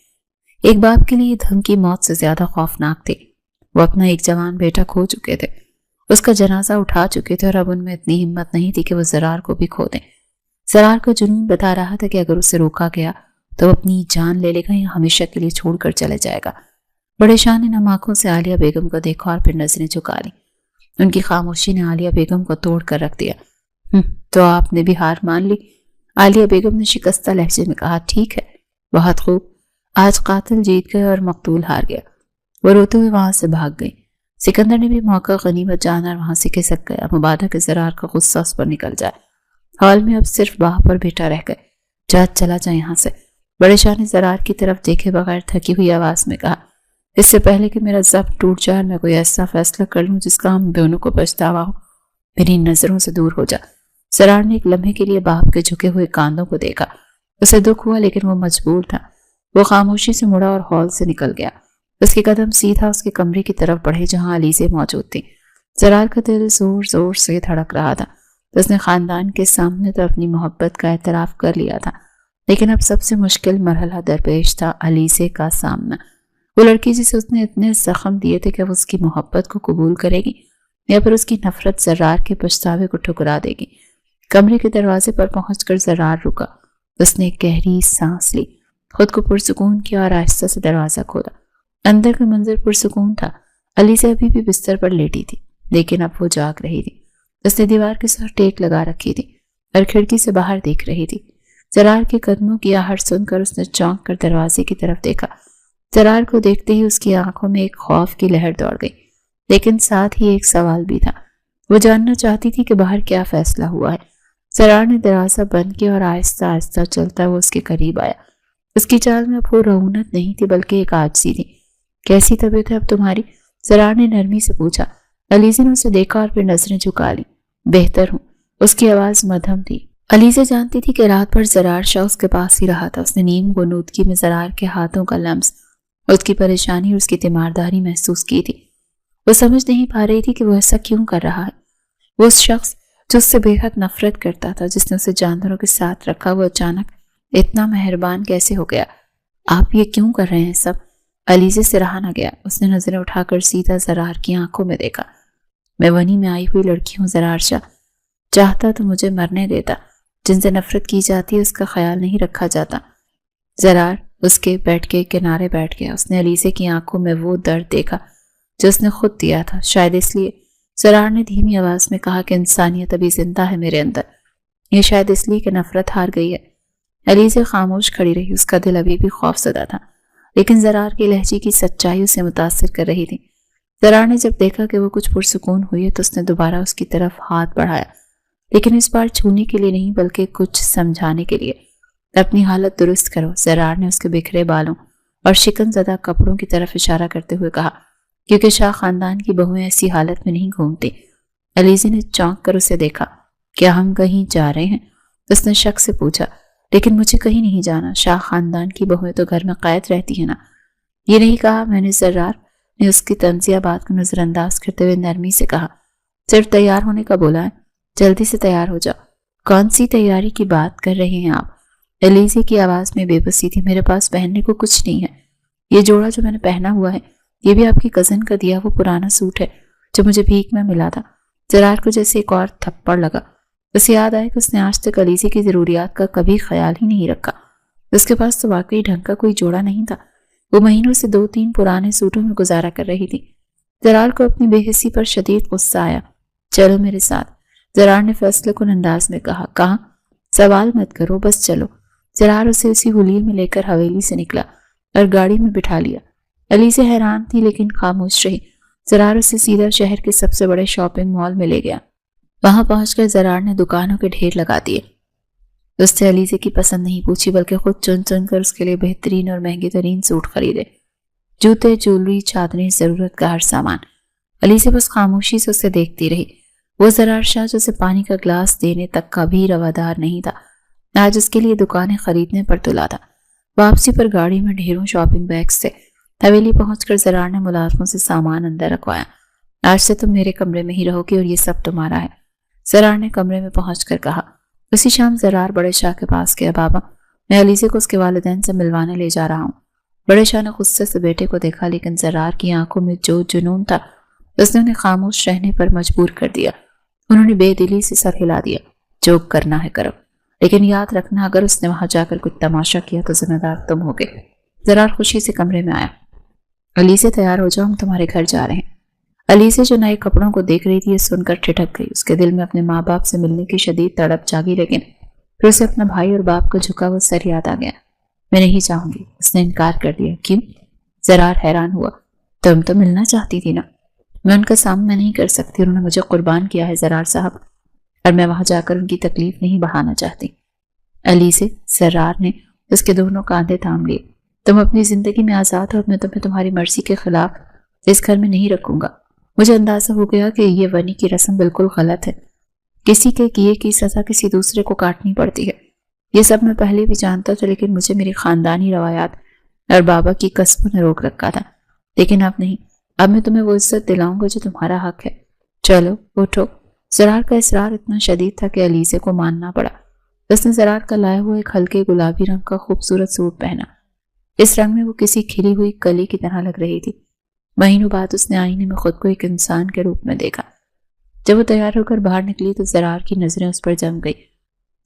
S1: ایک باپ کے لیے دھمکی موت سے زیادہ خوفناک تھی۔ وہ اپنا ایک جوان بیٹا کھو چکے تھے، اس کا جنازہ اٹھا چکے تھے، اور اب ان میں اتنی ہمت نہیں تھی کہ وہ زرار کو بھی کھو دیں۔ زرار کا جنون بتا رہا تھا کہ اگر اسے روکا گیا تو وہ اپنی جان لے لے گا یا ہمیشہ کے لیے چھوڑ کر چلے جائے گا۔ بڑے شاہ نے نم آنکھوں سے عالیہ بیگم کو دیکھا اور پھر نظریں جھکا لیں۔ ان کی خاموشی نے عالیہ بیگم کو توڑ کر رکھ دیا۔ تو آپ نے بھی ہار مان لی؟ عالیہ بیگم نے شکستہ لہجے میں کہا۔ ٹھیک ہے، بہت خوب، آج قاتل جیت گئے اور مقتول ہار گیا۔ وہ روتے ہوئے وہاں سے بھاگ گئی۔ سکندر نے بھی موقع غنیمت جانا اور وہاں سے کھسک گیا، مبادہ کے زرار کا غصہ اس پر نکل جائے۔ ہال میں اب صرف باہ پر بیٹھا رہ گئے۔ چلا جائے یہاں سے۔ بڑے شاہ نے زرار کی طرف دیکھے بغیر تھکی ہوئی آواز میں کہا، اس سے پہلے کہ میرا ضبط ٹوٹ جائے اور میں کوئی ایسا فیصلہ کر لوں جس کا ہم دونوں کو پچھتاوا ہو، میری نظروں سے دور ہو جا۔ زرار نے ایک لمحے کے لیے باپ کے جھکے ہوئے کاندھوں کو دیکھا۔ اسے دکھ ہوا لیکن وہ مجبور تھا۔ وہ خاموشی سے مڑا اور ہال سے نکل گیا۔ اس کے قدم سیدھا اس کے کمرے کی طرف بڑھے جہاں علیزے موجود تھی۔ زرار کا دل زور زور سے دھڑک رہا تھا۔ اس نے خاندان کے سامنے تو اپنی محبت کا اعتراف کر لیا تھا، لیکن اب سب سے مشکل مرحلہ درپیش تھا، علیزے کا سامنا۔ وہ لڑکی جسے اس نے اتنے زخم دیے تھے کہ وہ اس کی محبت کو قبول کرے گی یا پھر اس کی نفرت زرار کے پچھتاوے کو ٹھکرا دے گی۔ کمرے کے دروازے پر پہنچ کر زرار رکا۔ اس نے ایک گہری سانس لی، خود کو پرسکون کیا اور آہستہ سے دروازہ کھولا۔ اندر کا منظر پرسکون تھا۔ علیزہ ابھی بھی بستر پر لیٹی تھی، لیکن اب وہ جاگ رہی تھی۔ اس نے دیوار کے ساتھ ٹیک لگا رکھی تھی اور کھڑکی سے باہر دیکھ رہی تھی۔ زرار کے قدموں کی آہٹ سن کر اس نے چونک کر دروازے کی طرف دیکھا۔ زرار کو دیکھتے ہی اس کی آنکھوں میں ایک خوف کی لہر دوڑ گئی، لیکن ساتھ ہی ایک سوال بھی تھا۔ وہ جاننا چاہتی تھی کہ باہر کیا فیصلہ ہوا ہے۔ زرار نے دروازہ بند کیا اور آہستہ آہستہ چلتا وہ اس کے قریب آیا۔ اس کی چال میں اب وہ رعونت نہیں تھی بلکہ ایک عاجزی تھی۔ کیسی طبیعت ہے اب تمہاری؟ زرار نے نرمی سے پوچھا۔ علیزے نے اسے دیکھا اور پھر نظریں جھکا لی۔ بہتر ہوں، اس کی آواز مدھم تھی۔ علیزہ جانتی تھی کہ رات بھر زرار شاہ اس کے پاس ہی رہا تھا۔ اس نے نیم غنودگی میں زرار کے ہاتھوں کا لمس، اس کی پریشانی اور اس کی تیمارداری محسوس کی تھی۔ وہ سمجھ نہیں پا رہی تھی کہ وہ ایسا کیوں کر رہا ہے۔ وہ اس شخص جو اس سے بے حد نفرت کرتا تھا، جس نے اسے جانوروں کے ساتھ رکھا، وہ اچانک اتنا مہربان کیسے ہو گیا؟ آپ یہ کیوں کر رہے ہیں سب؟ علیزے سے رہا نہ گیا۔ اس نے نظریں اٹھا کر سیدھا زرار کی آنکھوں میں دیکھا۔ میں ونی میں آئی ہوئی لڑکی ہوں زرار شاہ، چاہتا تو مجھے مرنے دیتا۔ جن سے نفرت کی جاتی ہے اس کا خیال نہیں رکھا جاتا۔ زرار اس کے بیڈ کے کنارے بیٹھ گیا۔ اس نے علیزے کی آنکھوں میں وہ درد دیکھا جو اس نے خود دیا تھا۔ شاید اس لیے زرار نے دھیمی آواز میں کہا کہ انسانیت ابھی زندہ ہے میرے اندر، یہ شاید اس لیے کہ نفرت ہار گئی ہے۔ علیزے خاموش کھڑی رہی۔ اس کا دل ابھی بھی خوف زدہ تھا، لیکن زرار کی لہجے کی سچائی اسے متاثر کر رہی تھی۔ زرار نے جب دیکھا کہ وہ کچھ پرسکون ہوئی ہے تو اس نے دوبارہ اس کی طرف ہاتھ بڑھایا، لیکن اس بار چھونے کے لیے نہیں بلکہ کچھ سمجھانے کے لیے۔ اپنی حالت درست کرو، زرار نے اس کے بکھرے بالوں اور شکن زدہ کپڑوں کی طرف اشارہ کرتے ہوئے کہا، کیونکہ شاہ خاندان کی بہویں ایسی حالت میں نہیں گھومتی۔ علیزے نے چونک کر اسے دیکھا۔ کیا ہم کہیں جا رہے ہیں؟ اس نے شک سے پوچھا۔ لیکن مجھے کہیں نہیں جانا، شاہ خاندان کی بہویں تو گھر میں قید رہتی ہیں نا۔ یہ نہیں کہا میں نے۔ زرار نے اس کی طنزیہ بات کو نظر انداز کرتے ہوئے نرمی سے کہا، صرف تیار ہونے کا بولا ہے، جلدی سے تیار ہو جاؤ۔ کون سی تیاری کی بات کر رہے ہیں آپ؟ علیزے کی آواز میں بے بسی تھی۔ میرے پاس پہننے کو کچھ نہیں ہے۔ یہ جوڑا جو میں نے پہنا ہوا ہے یہ بھی آپ کی کزن کا دیا وہ پرانا سوٹ ہے جو مجھے بھیک میں ملا تھا۔ زرار کو جیسے ایک اور تھپڑ لگا۔ اسے یاد آیا کہ اس نے آج تک علیزے کی ضروریات کا کبھی خیال ہی نہیں رکھا۔ اس کے پاس تو واقعی ڈھنگ کا کوئی جوڑا نہیں تھا۔ وہ مہینوں سے 2-3 پرانے سوٹوں میں گزارا کر رہی تھی۔ زرار کو اپنی بے حسی پر شدید غصہ آیا۔ چلو میرے ساتھ، زرار نے فیصلہ کن انداز میں کہا۔ کہاں؟ سوال مت کرو، بس چلو۔ زرار اسے اسی حلیے میں لے کر حویلی سے نکلا اور گاڑی میں بٹھا لیا۔ علیزہ حیران تھی لیکن خاموش رہی۔ زرار اسے سیدھا شہر کے سب سے بڑے شاپنگ مال میں لے گیا۔ وہاں پہنچ کر زرار نے دکانوں کے ڈھیر لگا دیے۔ اس سے علیزہ کی پسند نہیں پوچھی بلکہ خود چن چن کر اس کے لیے بہترین اور مہنگے ترین سوٹ خریدے، جوتے، جولری، چادریں، ضرورت کا ہر سامان۔ علیزہ بس خاموشی سے اسے دیکھتی رہی۔ وہ زرار شاہ جو اسے پانی کا گلاس دینے تک کا بھی روادار نہیں تھا، آج اس کے لیے دکانیں خریدنے پر تلا تھا۔ واپسی پر گاڑی میں ڈھیروں شاپنگ بیگز تھے۔ حویلی پہنچ کر زرار نے ملازموں سے سامان اندر رکھوایا۔ آج سے تم میرے کمرے میں ہی رہو گی اور یہ سب تمہارا ہے، زرار نے کمرے میں پہنچ کر کہا۔ اسی شام زرار بڑے شاہ کے پاس گیا۔ بابا، میں علیزہ کو اس کے والدین سے ملوانے لے جا رہا ہوں۔ بڑے شاہ نے غصے سے بیٹے کو دیکھا، لیکن زرار کی آنکھوں میں جو جنون تھا اس نے انہیں خاموش رہنے پر مجبور کر دیا۔ انہوں نے بے دلی سے سر ہلا دیا۔ جو کرنا ہے کرو، لیکن یاد رکھنا اگر اس نے وہاں جا کر کچھ تماشا کیا تو ذمہ دار تم ہوگے۔ زرار خوشی سے کمرے میں آیا۔ علیزہ تیار ہو جاؤ، ہم تمہارے گھر جا رہے ہیں۔ علیزہ جو نئے کپڑوں کو دیکھ رہی تھی یہ سن کر ٹھٹک گئی۔ اس کے دل میں اپنے ماں باپ سے ملنے کی شدید تڑپ جاگی، لیکن پھر اسے اپنا بھائی اور باپ کا جھکا ہوا سر یاد آ گیا۔ میں نہیں چاہوں گی، اس نے انکار کر دیا۔ کیوں؟ زرار حیران ہوا۔ تم تو ملنا چاہتی تھی نا۔ میں ان کا سامنا نہیں کر سکتی، انہوں نے مجھے قربان کیا ہے زرار صاحب، اور میں وہاں جا کر ان کی تکلیف نہیں بڑھانا چاہتی۔ علی سے زرار نے اس کے دونوں کاندھے تھام لیے۔ تم اپنی زندگی میں آزاد ہو، میں تمہیں تمہاری مرضی کے خلاف اس گھر میں نہیں رکھوں گا۔ مجھے اندازہ ہو گیا کہ یہ ونی کی رسم بالکل غلط ہے، کسی کے کیے کی سزا کسی دوسرے کو کاٹنی پڑتی ہے۔ یہ سب میں پہلے بھی جانتا تھا، لیکن مجھے میری خاندانی روایات اور بابا کی قسموں نے روک رکھا تھا۔ لیکن اب نہیں، اب میں تمہیں وہ عزت دلاؤں گا جو تمہارا حق ہے۔ چلو اٹھو۔ زرار کا اصرار اتنا شدید تھا کہ علیزے کو ماننا پڑا۔ اس نے زرار کا لایا ہوا ایک ہلکے گلابی رنگ کا خوبصورت سوٹ پہنا۔ اس رنگ میں وہ کسی کھلی ہوئی کلی کی طرح لگ رہی تھی۔ مہینوں بعد اس نے آئینے میں خود کو ایک انسان کے روپ میں دیکھا۔ جب وہ تیار ہو کر باہر نکلی تو زرار کی نظریں اس پر جم گئی۔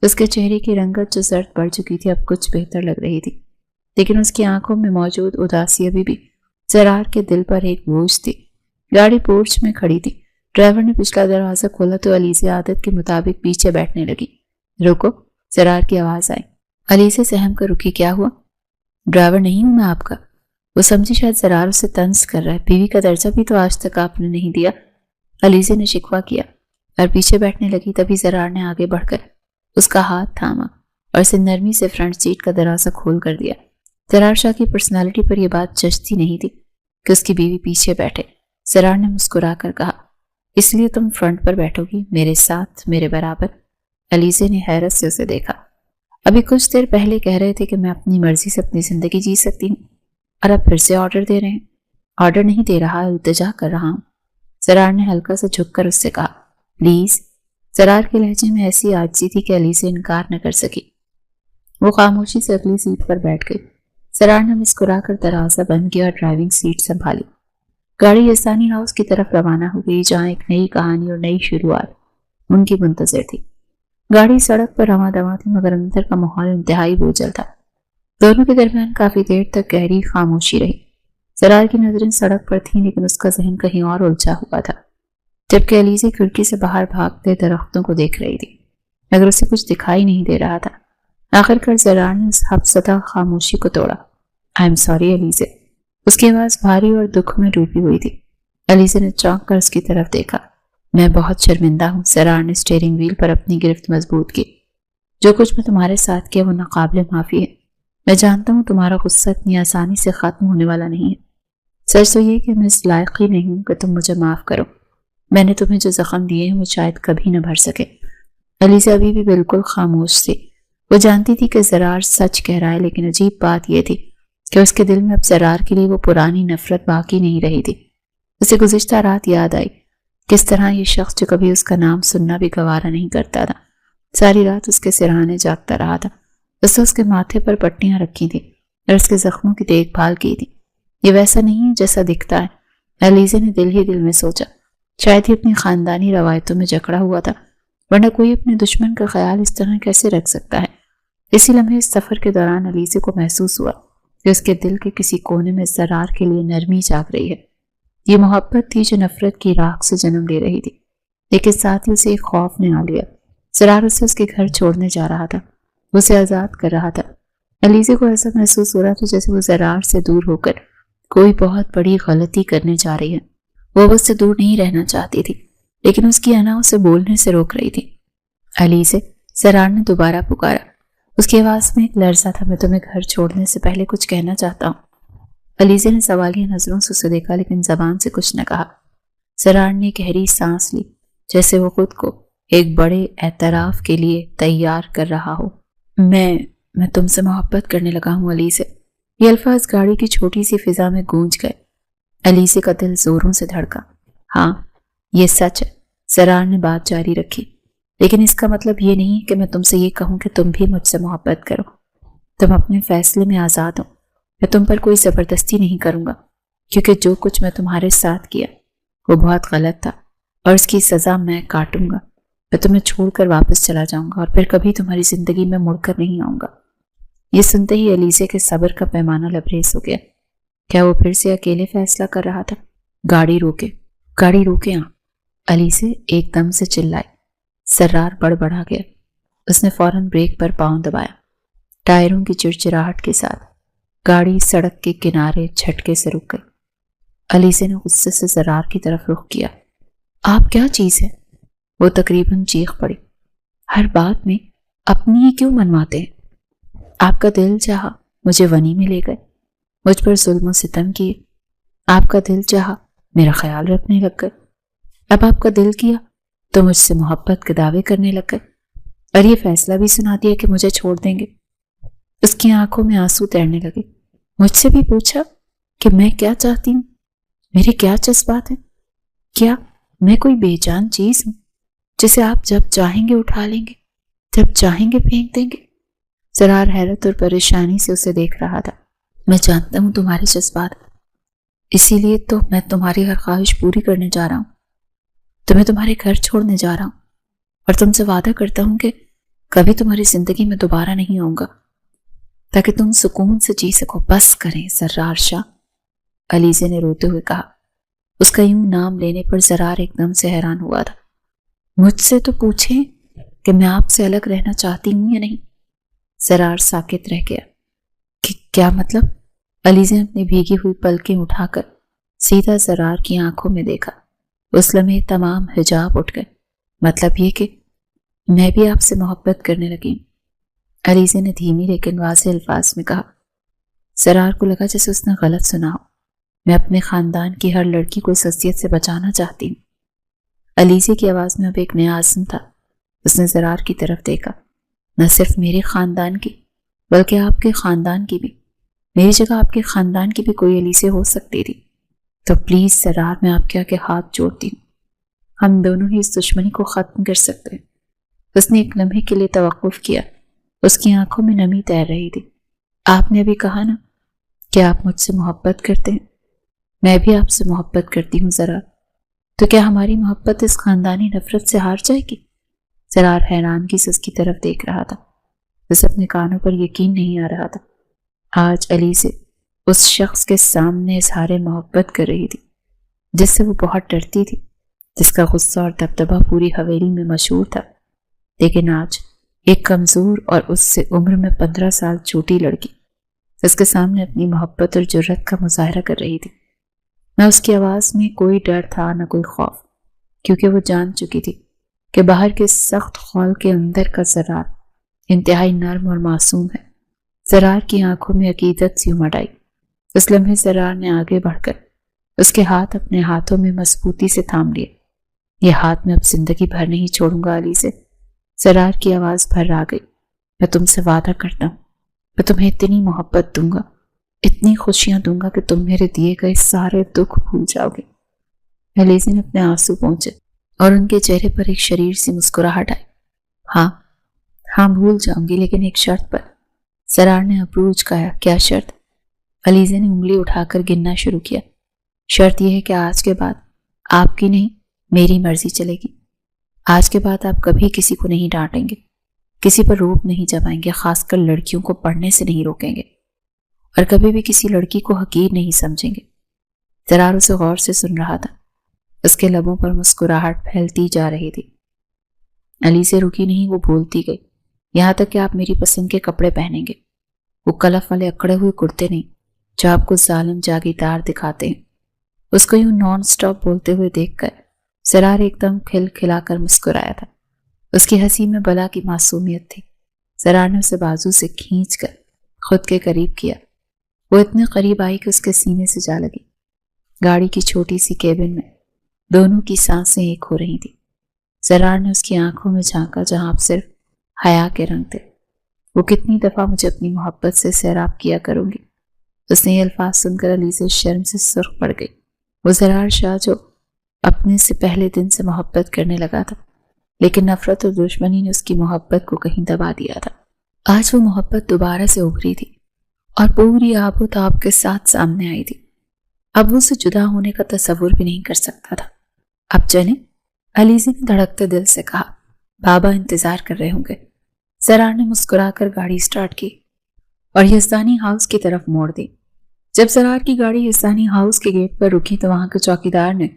S1: اس کے چہرے کی رنگت جو زرد پڑ چکی تھی اب کچھ بہتر لگ رہی تھی، لیکن اس کی آنکھوں میں موجود اداسی ابھی بھی زرار کے دل پر ایک بوجھ تھی۔ گاڑی پورچ میں کھڑی تھی۔ ڈرائیور نے پچھلا دروازہ کھولا تو علیزے عادت کے مطابق پیچھے بیٹھنے لگی۔ رکو، زرار کی آواز آئی۔ علیزے سہم کر رکی۔ کیا ہوا؟ ڈرائیور نہیں ہوں میں آپ کا۔ وہ سمجھی شاید زرار اسے طنز کر رہا ہے۔ بیوی کا درجہ بھی تو آج تک آپ نے نہیں دیا، علیزے نے شکوہ کیا اور پیچھے بیٹھنے لگی۔ تبھی زرار نے آگے بڑھ کر اس کا ہاتھ تھاما اور اسے نرمی سے فرنٹ سیٹ کا دروازہ کھول کر دیا۔ زرار شاہ کی پرسنالٹی پر یہ بات جچتی نہیں تھی کہ اس کی بیوی پیچھے بیٹھے۔ زرار نے مسکرا کر کہا، اس لیے تم فرنٹ پر بیٹھو گی، میرے ساتھ، میرے برابر؟ علیزے نے حیرت سے اسے دیکھا۔ ابھی کچھ دیر پہلے کہہ رہے تھے کہ میں اپنی مرضی سے اپنی زندگی جی سکتی ہوں، اور اب پھر سے آرڈر دے رہے ہیں۔ آرڈر نہیں دے رہا، التجا کر رہا ہوں۔ زرار نے ہلکا سے جھک کر اس سے کہا، پلیز۔ زرار کے لہجے میں ایسی عاجزی تھی کہ علیزے انکار نہ کر سکی۔ وہ خاموشی سے اگلی سیٹ پر بیٹھ گئی۔ زرار نے مسکرا کر دروازہ بند کیا اور ڈرائیونگ سیٹ سنبھالی۔ گاڑی یزدانی ہاؤس کی طرف روانہ ہو گئی، جہاں ایک نئی کہانی اور نئی شروعات ان کی منتظر تھی۔ گاڑی سڑک پر رواں دواں تھی، مگر اندر کا ماحول انتہائی بوجھل تھا۔ دونوں کے درمیان کافی دیر تک گہری خاموشی رہی۔ زرار کی نظریں سڑک پر تھیں، لیکن اس کا ذہن کہیں اور الجھا ہوا تھا، جبکہ علیزے کھڑکی سے باہر بھاگتے درختوں کو دیکھ رہی تھی، مگر اسے کچھ دکھائی نہیں دے رہا تھا۔ آخر کار زرار نے اس حبسدہ خاموشی کو توڑا۔ I am sorry Alizeh. اس کی آواز بھاری اور دکھ میں ڈوبی ہوئی تھی۔ علیزے نے چونک کر اس کی طرف دیکھا۔ میں بہت شرمندہ ہوں۔ زرار نے اسٹیئرنگ وہیل پر اپنی گرفت مضبوط کی۔ جو کچھ میں تمہارے ساتھ کیا وہ ناقابل معافی ہے۔ میں جانتا ہوں تمہارا غصہ اتنی آسانی سے ختم ہونے والا نہیں ہے۔ سچ تو یہ کہ میں اس لائق ہی نہیں ہوں کہ تم مجھے معاف کرو۔ میں نے تمہیں جو زخم دیے ہیں وہ شاید کبھی نہ بھر سکے۔ علیزہ ابھی بھی بالکل خاموش تھی۔ وہ جانتی تھی کہ زرار سچ کہہ رہا ہے، لیکن عجیب بات یہ تھی کہ اس کے دل میں اب زرار کے لیے وہ پرانی نفرت باقی نہیں رہی تھی۔ اسے گزشتہ رات یاد آئی، کس طرح یہ شخص جو کبھی اس کا نام سننا بھی گوارا نہیں کرتا تھا، ساری رات اس کے سرہانے جاگتا رہا تھا۔ اس نے اس کے ماتھے پر پٹیاں رکھی تھیں اور اس کے زخموں کی دیکھ بھال کی تھی۔ یہ ویسا نہیں ہے جیسا دکھتا ہے، علیزے نے دل ہی دل میں سوچا۔ شاید ہی اپنی خاندانی روایتوں میں جکڑا ہوا تھا، ورنہ کوئی اپنے دشمن کا خیال اس طرح کیسے رکھ سکتا ہے۔ اسی لمحے اس سفر کے دوران علیزے کو محسوس ہوا کہ اس کے دل کے کسی کونے میں زرار کے لیے نرمی جاگ رہی ہے۔ یہ محبت تھی جو نفرت کی راکھ سے جنم لے رہی تھی، لیکن ساتھ ہی اسے ایک خوف نے آ لیا۔ زرار اسے اس کے گھر چھوڑنے جا رہا تھا، وہ اسے آزاد کر رہا تھا۔ علیزے کو ایسا محسوس ہو رہا تھا جیسے وہ زرار سے دور ہو کر کوئی بہت بڑی غلطی کرنے جا رہی ہے۔ وہ اس سے دور نہیں رہنا چاہتی تھی، لیکن اس کی انا اسے بولنے سے روک رہی تھی۔ علیزے، زرار نے دوبارہ پکارا۔ اس کی آواز میں ایک لرزہ تھا۔ میں تمہیں گھر چھوڑنے سے پہلے کچھ کہنا چاہتا ہوں۔ علیزے نے سوالیہ نظروں سے اسے دیکھا، لیکن زبان سے کچھ نہ کہا۔ زرار نے گہری سانس لی، جیسے وہ خود کو ایک بڑے اعتراف کے لیے تیار کر رہا ہو۔ میں تم سے محبت کرنے لگا ہوں علیزے۔ یہ الفاظ گاڑی کی چھوٹی سی فضا میں گونج گئے۔ علیزے کا دل زوروں سے دھڑکا۔ ہاں، یہ سچ ہے، زرار نے بات جاری رکھی، لیکن اس کا مطلب یہ نہیں کہ میں تم سے یہ کہوں کہ تم بھی مجھ سے محبت کرو۔ تم اپنے فیصلے میں آزاد ہو۔ میں تم پر کوئی زبردستی نہیں کروں گا، کیونکہ جو کچھ میں تمہارے ساتھ کیا وہ بہت غلط تھا، اور اس کی سزا میں کاٹوں گا۔ میں تمہیں چھوڑ کر واپس چلا جاؤں گا اور پھر کبھی تمہاری زندگی میں مڑ کر نہیں آؤں گا۔ یہ سنتے ہی علیزے کے صبر کا پیمانہ لبریز ہو گیا۔ کیا وہ پھر سے اکیلے فیصلہ کر رہا تھا؟ گاڑی روکے ہاں، علیزے ایک دم سے چلائی۔ زرار بڑبڑا گیا۔ اس نے فوراً بریک پر پاؤں دبایا۔ ٹائروں کی چرچراہٹ کے ساتھ گاڑی سڑک کے کنارے جھٹکے سے رک گئی۔ علیزے نے غصے سے زرار کی طرف رخ کیا۔ آپ کیا چیز ہے؟ وہ تقریباً چیخ پڑی۔ ہر بات میں اپنی ہی کیوں منواتے ہیں؟ آپ کا دل چاہا مجھے ونی میں لے گئے، مجھ پر ظلم و ستم کیے۔ آپ کا دل چاہا میرا خیال رکھنے لگ گئے۔ اب آپ کا دل کیا تو مجھ سے محبت کے دعوے کرنے لگ گئے، اور یہ فیصلہ بھی سنا دیا کہ مجھے چھوڑ دیں گے۔ اس کی آنکھوں میں آنسو تیرنے لگے۔ مجھ سے بھی پوچھا کہ میں کیا چاہتی ہوں، میرے کیا جذبات ہیں؟ کیا میں کوئی بے جان چیز ہوں جسے آپ جب چاہیں گے اٹھا لیں گے، جب چاہیں گے پھینک دیں گے؟ زرار حیرت اور پریشانی سے اسے دیکھ رہا تھا۔ میں جانتا ہوں تمہارے جذبات، اسی لیے تو میں تمہاری ہر خواہش پوری کرنے جا رہا ہوں۔ تمہیں تمہارے گھر چھوڑنے جا رہا ہوں، اور تم سے وعدہ کرتا ہوں کہ کبھی تمہاری زندگی میں دوبارہ نہیں آؤں گا، تاکہ تم سکون سے جی سکو۔ بس کریں زرار شاہ، علیزے نے روتے ہوئے کہا۔ اس کا یوں نام لینے پر زرار ایک دم سے حیران ہوا تھا۔ مجھ سے تو پوچھیں کہ میں آپ سے الگ رہنا چاہتی ہوں یا نہیں۔ زرار ساکت رہ گیا۔ کہ کیا مطلب؟ علیزے نے اپنی بھیگی ہوئی پلکیں اٹھا کر سیدھا زرار کی آنکھوں میں دیکھا۔ اس لمحے تمام حجاب اٹھ گئے۔ مطلب یہ کہ میں بھی آپ سے محبت کرنے لگی ہوں، علیزے نے دھیمی لیکن واضح الفاظ میں کہا۔ زرار کو لگا جیسے اس نے غلط سنا ہو۔ میں اپنے خاندان کی ہر لڑکی کو اس حیثیت سے بچانا چاہتی ہوں۔ علیزے کی آواز میں اب ایک نیا عزم تھا۔ اس نے زرار کی طرف دیکھا۔ نہ صرف میرے خاندان کی بلکہ آپ کے خاندان کی بھی۔ میری جگہ آپ کے خاندان کی بھی کوئی علیزے ہو سکتی تھی، تو پلیز زرار میں آپ کے آگے ہاتھ جوڑتی ہوں، ہم دونوں ہی اس دشمنی کو ختم کر سکتے ہیں۔ اس نے ایک لمحے کے لیے توقف کیا۔ اس کی آنکھوں میں نمی تیر رہی تھی۔ آپ نے ابھی کہا نا کہ آپ مجھ سے محبت کرتے ہیں، میں بھی آپ سے محبت کرتی ہوں زرار، تو کیا ہماری محبت اس خاندانی نفرت سے ہار جائے گی؟ زرار حیرانگی سے اس کی طرف دیکھ رہا تھا، جسے اپنے کانوں پر یقین نہیں آ رہا تھا۔ آج علیزے اس شخص کے سامنے اظہار محبت کر رہی تھی جس سے وہ بہت ڈرتی تھی، جس کا غصہ اور دبدبہ پوری حویلی میں مشہور تھا۔ لیکن آج ایک کمزور اور اس سے عمر میں 15 سال چھوٹی لڑکی اس کے سامنے اپنی محبت اور جرت کا مظاہرہ کر رہی تھی۔ نہ اس کی آواز میں کوئی ڈر تھا، نہ کوئی خوف، کیونکہ وہ جان چکی تھی کہ باہر کے سخت خول کے اندر کا زرار انتہائی نرم اور معصوم ہے۔ زرار کی آنکھوں میں عقیدت سی امڑ آئی۔ اس لمحے زرار نے آگے بڑھ کر اس کے ہاتھ اپنے ہاتھوں میں مضبوطی سے تھام لیے۔ یہ ہاتھ میں اب زندگی بھر نہیں چھوڑوں گا علیزے۔ زرار کی آواز بھر آ گئی۔ میں تم سے وعدہ کرتا ہوں، میں تمہیں اتنی محبت دوں گا، اتنی خوشیاں دوں گا کہ تم میرے دیے گئے سارے دکھ بھول جاؤ گے۔ علیزے نے اپنے آنسو پونچھے اور ان کے چہرے پر ایک شریر سی مسکراہٹ آئی۔ ہاں بھول جاؤں گی، لیکن ایک شرط پر۔ زرار نے ابرو اچکایا۔ کیا شرط؟ علیزے نے انگلی اٹھا کر گننا شروع کیا۔ شرط یہ ہے کہ آج کے بعد آپ کی نہیں میری مرضی چلے گی۔ آج کے بعد آپ کبھی کسی کو نہیں ڈانٹیں گے، کسی پر روب نہیں جمائیں گے، خاص کر لڑکیوں کو پڑھنے سے نہیں روکیں گے، اور کبھی بھی کسی لڑکی کو حقیر نہیں سمجھیں گے۔ زرار اسے غور سے سن رہا تھا۔ اس کے لبوں پر مسکراہٹ پھیلتی جا رہی تھی۔ علیزے رکی نہیں، وہ بولتی گئی، یہاں تک کہ آپ میری پسند کے کپڑے پہنیں گے، وہ کلف والے اکڑے ہوئے کرتے نہیں جو آپ کو ظالم جاگیردار دکھاتے ہیں۔ اس کو یوں نان سٹاپ بولتے ہوئے دیکھ کر زرار ایک دم کھل کھلا کر مسکرایا تھا۔ اس کی ہنسی میں بلا کی معصومیت تھی۔ زرار نے اسے بازو سے کھینچ کر خود کے قریب کیا۔ وہ اتنے قریب آئی کہ اس کے سینے سے جا لگی۔ گاڑی کی چھوٹی سی کیبن میں دونوں کی سانسیں ایک ہو رہی تھی۔ زرار نے اس کی آنکھوں میں جھانکا جہاں اب صرف حیا کے رنگ تھے۔ وہ کتنی دفعہ مجھے اپنی محبت سے سیراب کیا کروں گی؟ اس نے یہ الفاظ سن کر علیزے شرم سے سرخ پڑ گئی۔ وہ زرار شاہ جو اپنے سے پہلے دن سے محبت کرنے لگا تھا، لیکن نفرت اور دشمنی نے اس کی محبت کو کہیں دبا دیا تھا۔ آج وہ محبت دوبارہ سے ابھری تھی اور پوری آب و تاب کے ساتھ سامنے آئی تھی۔ اب وہ اسے جدا ہونے کا تصور بھی نہیں کر سکتا تھا۔ اب چلیں، علیزے نے دھڑکتے دل سے کہا۔ بابا انتظار کر رہے ہوں گے۔ زرار نے مسکرا کر گاڑی سٹارٹ کی اور یزدانی ہاؤس کی طرف موڑ دی۔ جب زرار کی گاڑی یزدانی ہاؤس کے گیٹ پر رکی تو وہاں کے چوکیدار نے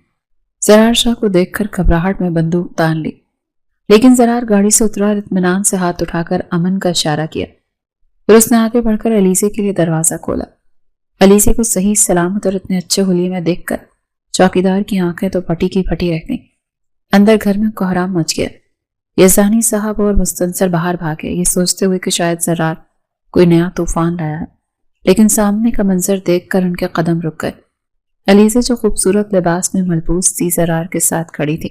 S1: زرار شاہ کو دیکھ کر گھبراہٹ میں بندوق تان لی، لیکن زرار گاڑی سے اترا اور اطمینان سے ہاتھ اٹھا کر امن کا اشارہ کیا۔ پھر اس نے آگے بڑھ کر علیزے کے لیے دروازہ کھولا۔ علیزے کو صحیح سلامت اور اتنے اچھے حلیے میں دیکھ کر چوکیدار کی آنکھیں تو پھٹی کی پھٹی رہ گئیں۔ اندر گھر میں کوہرام مچ گیا۔ یزدانی صاحب اور مستنصر باہر بھاگے، یہ سوچتے ہوئے کہ شاید زرار کوئی نیا طوفان لایا ہے، لیکن سامنے کا منظر دیکھ کر ان کے قدم رک گئے۔ علیزے جو خوبصورت لباس میں ملبوس تھی زرار کے ساتھ کھڑی تھی۔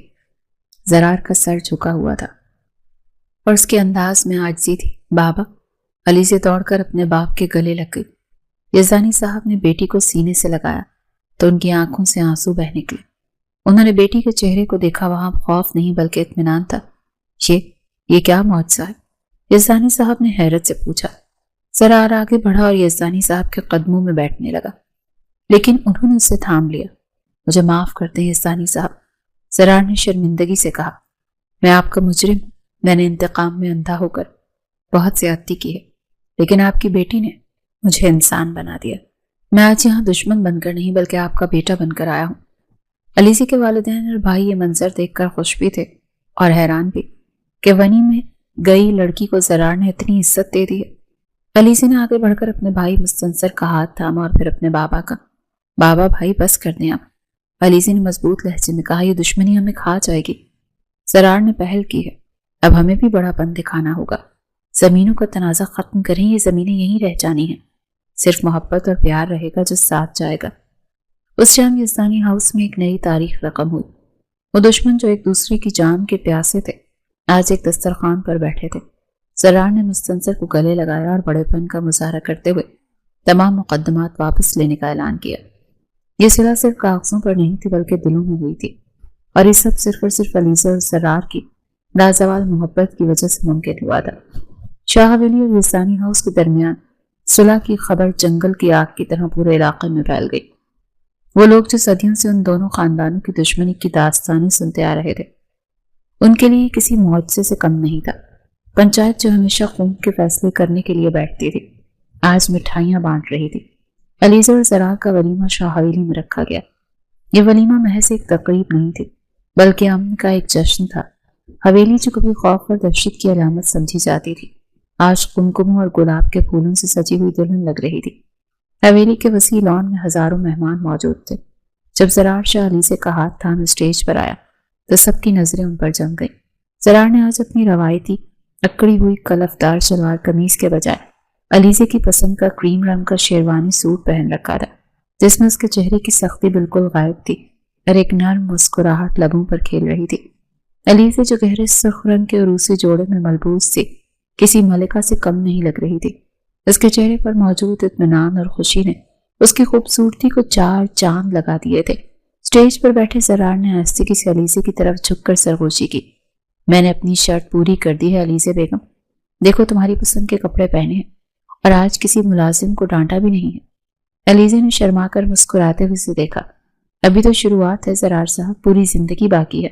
S1: زرار کا سر جھکا ہوا تھا اور اس کے انداز میں عاجزی تھی۔ بابا! علیزے دوڑ کر اپنے باپ کے گلے لگ گئی۔ یزدانی صاحب نے بیٹی کو سینے سے لگایا تو ان کی آنکھوں سے آنسو بہہ نکلے۔ انہوں نے بیٹی کے چہرے کو دیکھا، وہاں خوف نہیں بلکہ اطمینان تھا۔ یہ کیا معجزہ ہے؟ یزدانی صاحب نے حیرت سے پوچھا۔ زرار آگے بڑھا اور یزدانی صاحب کے قدموں میں بیٹھنے لگا، لیکن انہوں نے اسے تھام لیا۔ مجھے معاف کر دیں یزدانی صاحب، زرار نے شرمندگی سے کہا۔ میں آپ کا مجرم ہوں، میں نے انتقام میں اندھا ہو کر بہت زیادتی کی ہے، لیکن آپ کی بیٹی نے مجھے انسان بنا دیا۔ میں آج یہاں دشمن بن کر نہیں بلکہ آپ کا بیٹا بن کر آیا ہوں۔ علیزے کے والدین اور بھائی یہ منظر دیکھ کر خوش بھی تھے اور حیران بھی کہ ونی میں گئی لڑکی کو زرار نے اتنی عزت دے دی ہے۔ علیزے نے آگے بڑھ کر اپنے بھائی مستنصر کا ہاتھ تھاما اور پھر اپنے بابا کا۔ بابا بھائی بس کر دیں آپ، علیزے نے مضبوط لہجے میں کہا، یہ دشمنی ہمیں کھا جائے گی۔ زرار نے پہل کی ہے، اب ہمیں بھی بڑا پن دکھانا ہوگا۔ زمینوں کا تنازع ختم کریں، یہ زمینیں یہیں رہ جانی ہیں، صرف محبت اور پیار رہے گا جو ساتھ جائے گا۔ اس شام یزدانی ہاؤس میں ایک نئی تاریخ رقم ہوئی۔ وہ دشمن جو ایک دوسرے کی جان کے پیاسے تھے آج ایک دسترخوان پر بیٹھے تھے۔ زرار نے مستنصر کو گلے لگایا اور بڑے پن کا مظاہرہ کرتے ہوئے تمام مقدمات واپس لینے کا اعلان کیا۔ یہ صلح صرف کاغذوں پر نہیں تھی بلکہ دلوں میں ہوئی تھی، اور یہ سب صرف اور صرف علیزہ اور زرار کی لازوال محبت کی وجہ سے ممکن ہوا تھا۔ شاہ حویلی اور یزدانی ہاؤس کے درمیان صلح کی خبر جنگل کی آگ کی طرح پورے علاقے میں پھیل گئی۔ وہ لوگ جو صدیوں سے ان دونوں خاندانوں کی دشمنی کی داستانیں سنتے آ رہے تھے، ان کے لیے کسی معجزے سے کم نہیں تھا۔ پنچایت جو ہمیشہ خون کے فیصلے کرنے کے لیے بیٹھتی تھی آج مٹھائیاں بانٹ رہی تھی۔ علیزہ اور زرار کا ولیمہ شاہ حویلی میں رکھا گیا۔ یہ ولیمہ محض ایک تقریب نہیں تھی بلکہ امن کا ایک جشن تھا۔ حویلی جو کبھی خوف اور دہشت کی علامت سمجھی جاتی تھی آج قمقموں اور گلاب کے پھولوں سے سجی ہوئی دلہن لگ رہی تھی۔ حویلی کے وسیع لان میں ہزاروں مہمان موجود تھے۔ جب زرار شاہ علیزے کا ہاتھ تھامے اسٹیج پر آیا تو سب کی نظریں ان پر جم گئیں۔ زرار نے آج اپنی روایتی اکڑی ہوئی کلفدار شلوار قمیض کے بجائے علیزے کی پسند کا کریم رنگ کا شیروانی سوٹ پہن رکھا تھا، جس میں اس کے چہرے کی سختی بالکل غائب تھی اور ایک نرم مسکراہٹ لبوں پر کھیل رہی تھی۔ علیزے جو گہرے سرخ رنگ کے عروسی جوڑے میں ملبوس تھی کسی ملکہ سے کم نہیں لگ رہی تھی۔ اس کے چہرے پر موجود اطمینان اور خوشی نے اس کی خوبصورتی کو چار چاند لگا دیے تھے۔ اسٹیج پر بیٹھے زرار نے آہستگی سے علیزے کی طرف جھک کر سرگوشی کی۔ میں نے اپنی شرط پوری کر دی ہے علیزے بیگم، دیکھو تمہاری پسند کے کپڑے پہنے ہیں اور آج کسی ملازم کو ڈانٹا بھی نہیں ہے۔ علیزے نے شرما کر مسکراتے ہوئے اسے دیکھا۔ ابھی تو شروعات ہے زرار صاحب، پوری زندگی باقی ہے،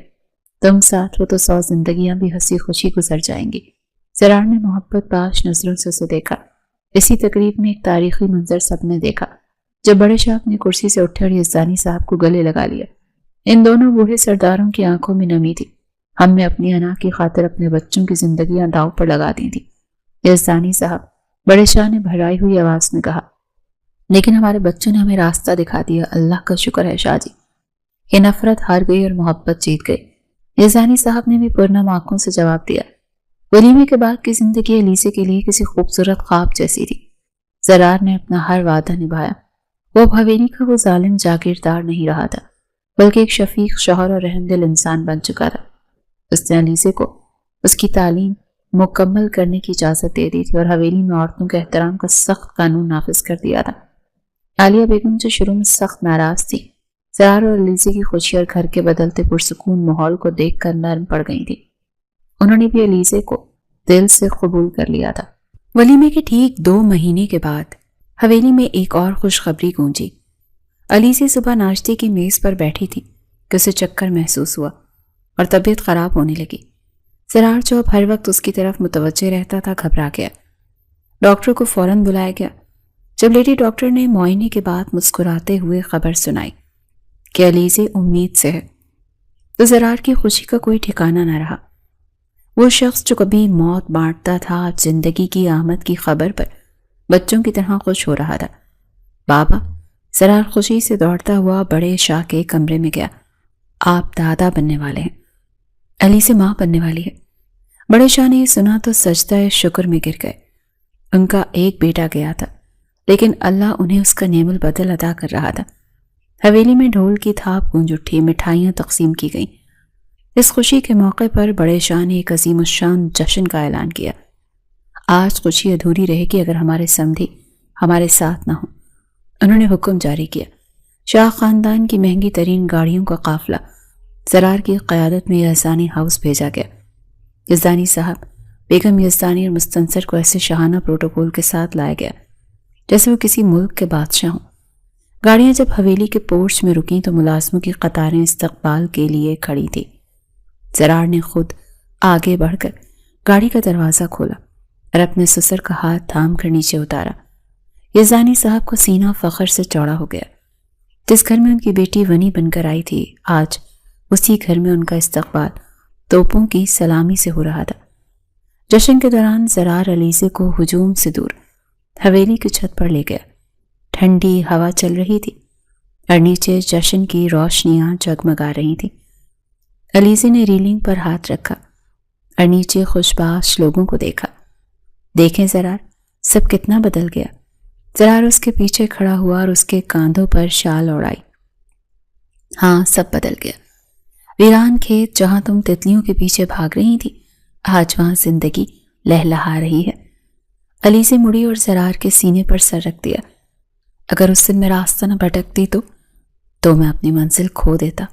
S1: تم ساتھ ہو تو 100 زندگیاں بھی ہنسی خوشی گزر جائیں گی۔ زرار نے محبت باش نظروں سے اسے دیکھا۔ اسی تقریب میں ایک تاریخی منظر سب نے دیکھا جب بڑے شاہ اپنی کرسی سے اٹھے اور یزدانی صاحب کو گلے لگا لیا۔ ان دونوں بوڑھے سرداروں کی آنکھوں میں نمی تھی۔ ہم نے اپنی انا کی خاطر اپنے بچوں کی زندگیاں داؤ پر لگا دی تھی، یزدانی صاحب، بڑے شاہ نے بھرائی ہوئی آواز میں کہا، لیکن ہمارے بچوں نے ہمیں راستہ دکھا دیا، اللہ کا شکر ہے شاہ جی۔ یہ نفرت ہار گئی اور محبت جیت گئی، یزدانی صاحب نے بھی پرنم آنکھوں سے جواب دیا۔ ولیمے کے بعد کی زندگی علیزے کے لیے کسی خوبصورت خواب جیسی تھی۔ زرار نے اپنا ہر وعدہ نبھایا۔ وہ اب حویلی کا وہ ظالم جاگیردار نہیں رہا تھا بلکہ ایک شفیق شوہر اور رحم دل انسان بن چکا تھا۔ اس نے علیزے کو اس کی تعلیم مکمل کرنے کی اجازت دے دی تھی اور حویلی میں عورتوں کے احترام کا سخت قانون نافذ کر دیا تھا۔ عالیہ بیگم جو شروع میں سخت ناراض تھی، زرار اور علیزے کی خوشی اور گھر کے بدلتے پرسکون ماحول کو دیکھ کر نرم پڑ گئی تھی۔ انہوں نے بھی علیزے کو دل سے قبول کر لیا تھا۔ ولیمے کے ٹھیک 2 مہینے کے بعد حویلی میں ایک اور خوشخبری گونجی۔ علیزے صبح ناشتے کی میز پر بیٹھی تھی کہ اسے چکر محسوس ہوا اور طبیعت خراب ہونے لگی۔ زرار جو اب ہر وقت اس کی طرف متوجہ رہتا تھا گھبرا گیا۔ ڈاکٹر کو فوراً بلایا گیا۔ جب لیڈی ڈاکٹر نے معائنے کے بعد مسکراتے ہوئے خبر سنائی کہ علیزے امید سے ہے تو زرار کی خوشی کا کوئی ٹھکانہ نہ رہا۔ وہ شخص جو کبھی موت بانٹتا تھا آج زندگی کی آمد کی خبر پر بچوں کی طرح خوش ہو رہا تھا۔ بابا، سرار خوشی سے دوڑتا ہوا بڑے شاہ کے کمرے میں گیا۔ آپ دادا بننے والے ہیں، علی سے ماں بننے والی ہے۔ بڑے شاہ نے یہ سنا تو سجدہ شکر میں گر گئے۔ ان کا ایک بیٹا گیا تھا، لیکن اللہ انہیں اس کا نعم البدل عطا کر رہا تھا۔ حویلی میں ڈھول کی تھاپ گونج اٹھی، مٹھائیاں تقسیم کی گئیں۔ اس خوشی کے موقع پر بڑے شاہ نے ایک عظیم الشان جشن کا اعلان کیا۔ آج خوشی ادھوری رہے گی اگر ہمارے سمدھی ہمارے ساتھ نہ ہوں۔ انہوں نے حکم جاری کیا۔ شاہ خاندان کی مہنگی ترین گاڑیوں کا قافلہ زرار کی قیادت میں یزدانی ہاؤس بھیجا گیا۔ یزدانی صاحب، بیگم یزدانی اور مستنصر کو ایسے شاہانہ پروٹوکول کے ساتھ لایا گیا جیسے وہ کسی ملک کے بادشاہ ہوں۔ گاڑیاں جب حویلی کے پورچ میں رکیں تو ملازموں کی قطاریں استقبال کے لیے کھڑی تھی۔ زرار نے خود آگے بڑھ کر گاڑی کا دروازہ کھولا اور اپنے سسر کا ہاتھ تھام کر نیچے اتارا۔ یزدانی صاحب کو سینہ فخر سے چوڑا ہو گیا۔ جس گھر میں ان کی بیٹی ونی بن کر آئی تھی، آج اسی گھر میں ان کا استقبال توپوں کی سلامی سے ہو رہا تھا۔ جشن کے دوران زرار علیزے کو ہجوم سے دور حویلی کی چھت پر لے گیا۔ ٹھنڈی ہوا چل رہی تھی اور نیچے جشن کی روشنیاں جگمگا رہی تھیں۔ علیزے نے ریلنگ پر ہاتھ رکھا اور نیچے خوشباش لوگوں کو دیکھا۔ دیکھیں زرار، سب کتنا بدل گیا۔ زرار اس کے پیچھے کھڑا ہوا اور اس کے کاندھوں پر شال اوڑھائی۔ ہاں، سب بدل گیا۔ ویران کھیت جہاں تم تتلیوں کے پیچھے بھاگ رہی تھی، آج وہاں زندگی لہلہا رہی ہے۔ علیزے مڑی اور زرار کے سینے پر سر رکھ دیا۔ اگر اس دن میں راستہ نہ بھٹکتی تو میں اپنی منزل کھو دیتا۔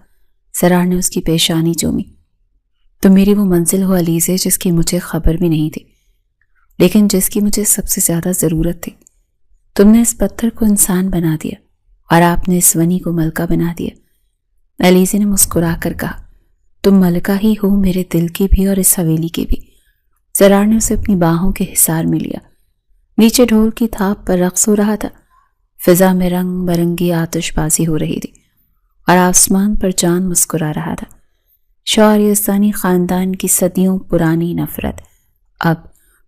S1: زرار نے اس کی پیشانی چومی۔ تم میری وہ منزل ہو علیزے جس کی مجھے خبر بھی نہیں تھی، لیکن جس کی مجھے سب سے زیادہ ضرورت تھی۔ تم نے اس پتھر کو انسان بنا دیا اور آپ نے اس ونی کو ملکہ بنا دیا۔ علیزے نے مسکرا کر کہا، تم ملکہ ہی ہو میرے دل کی بھی اور اس حویلی کی بھی۔ زرار نے اسے اپنی باہوں کے حصار میں لیا۔ نیچے ڈھول کی تھاپ پر رقص ہو رہا تھا۔ فضا میں رنگ برنگی آتش بازی ہو رہی تھی اور آسمان پر چاند مسکرا رہا تھا۔ شاہ اور یزدانی خاندان کی صدیوں پرانی نفرت اب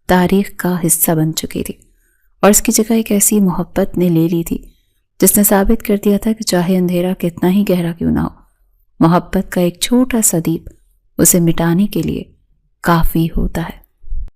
S1: تاریخ کا حصہ بن چکی تھی، اور اس کی جگہ ایک ایسی محبت نے لے لی تھی جس نے ثابت کر دیا تھا کہ چاہے اندھیرا کتنا ہی گہرا کیوں نہ ہو، محبت کا ایک چھوٹا سا دیپ اسے مٹانے کے لیے کافی ہوتا ہے۔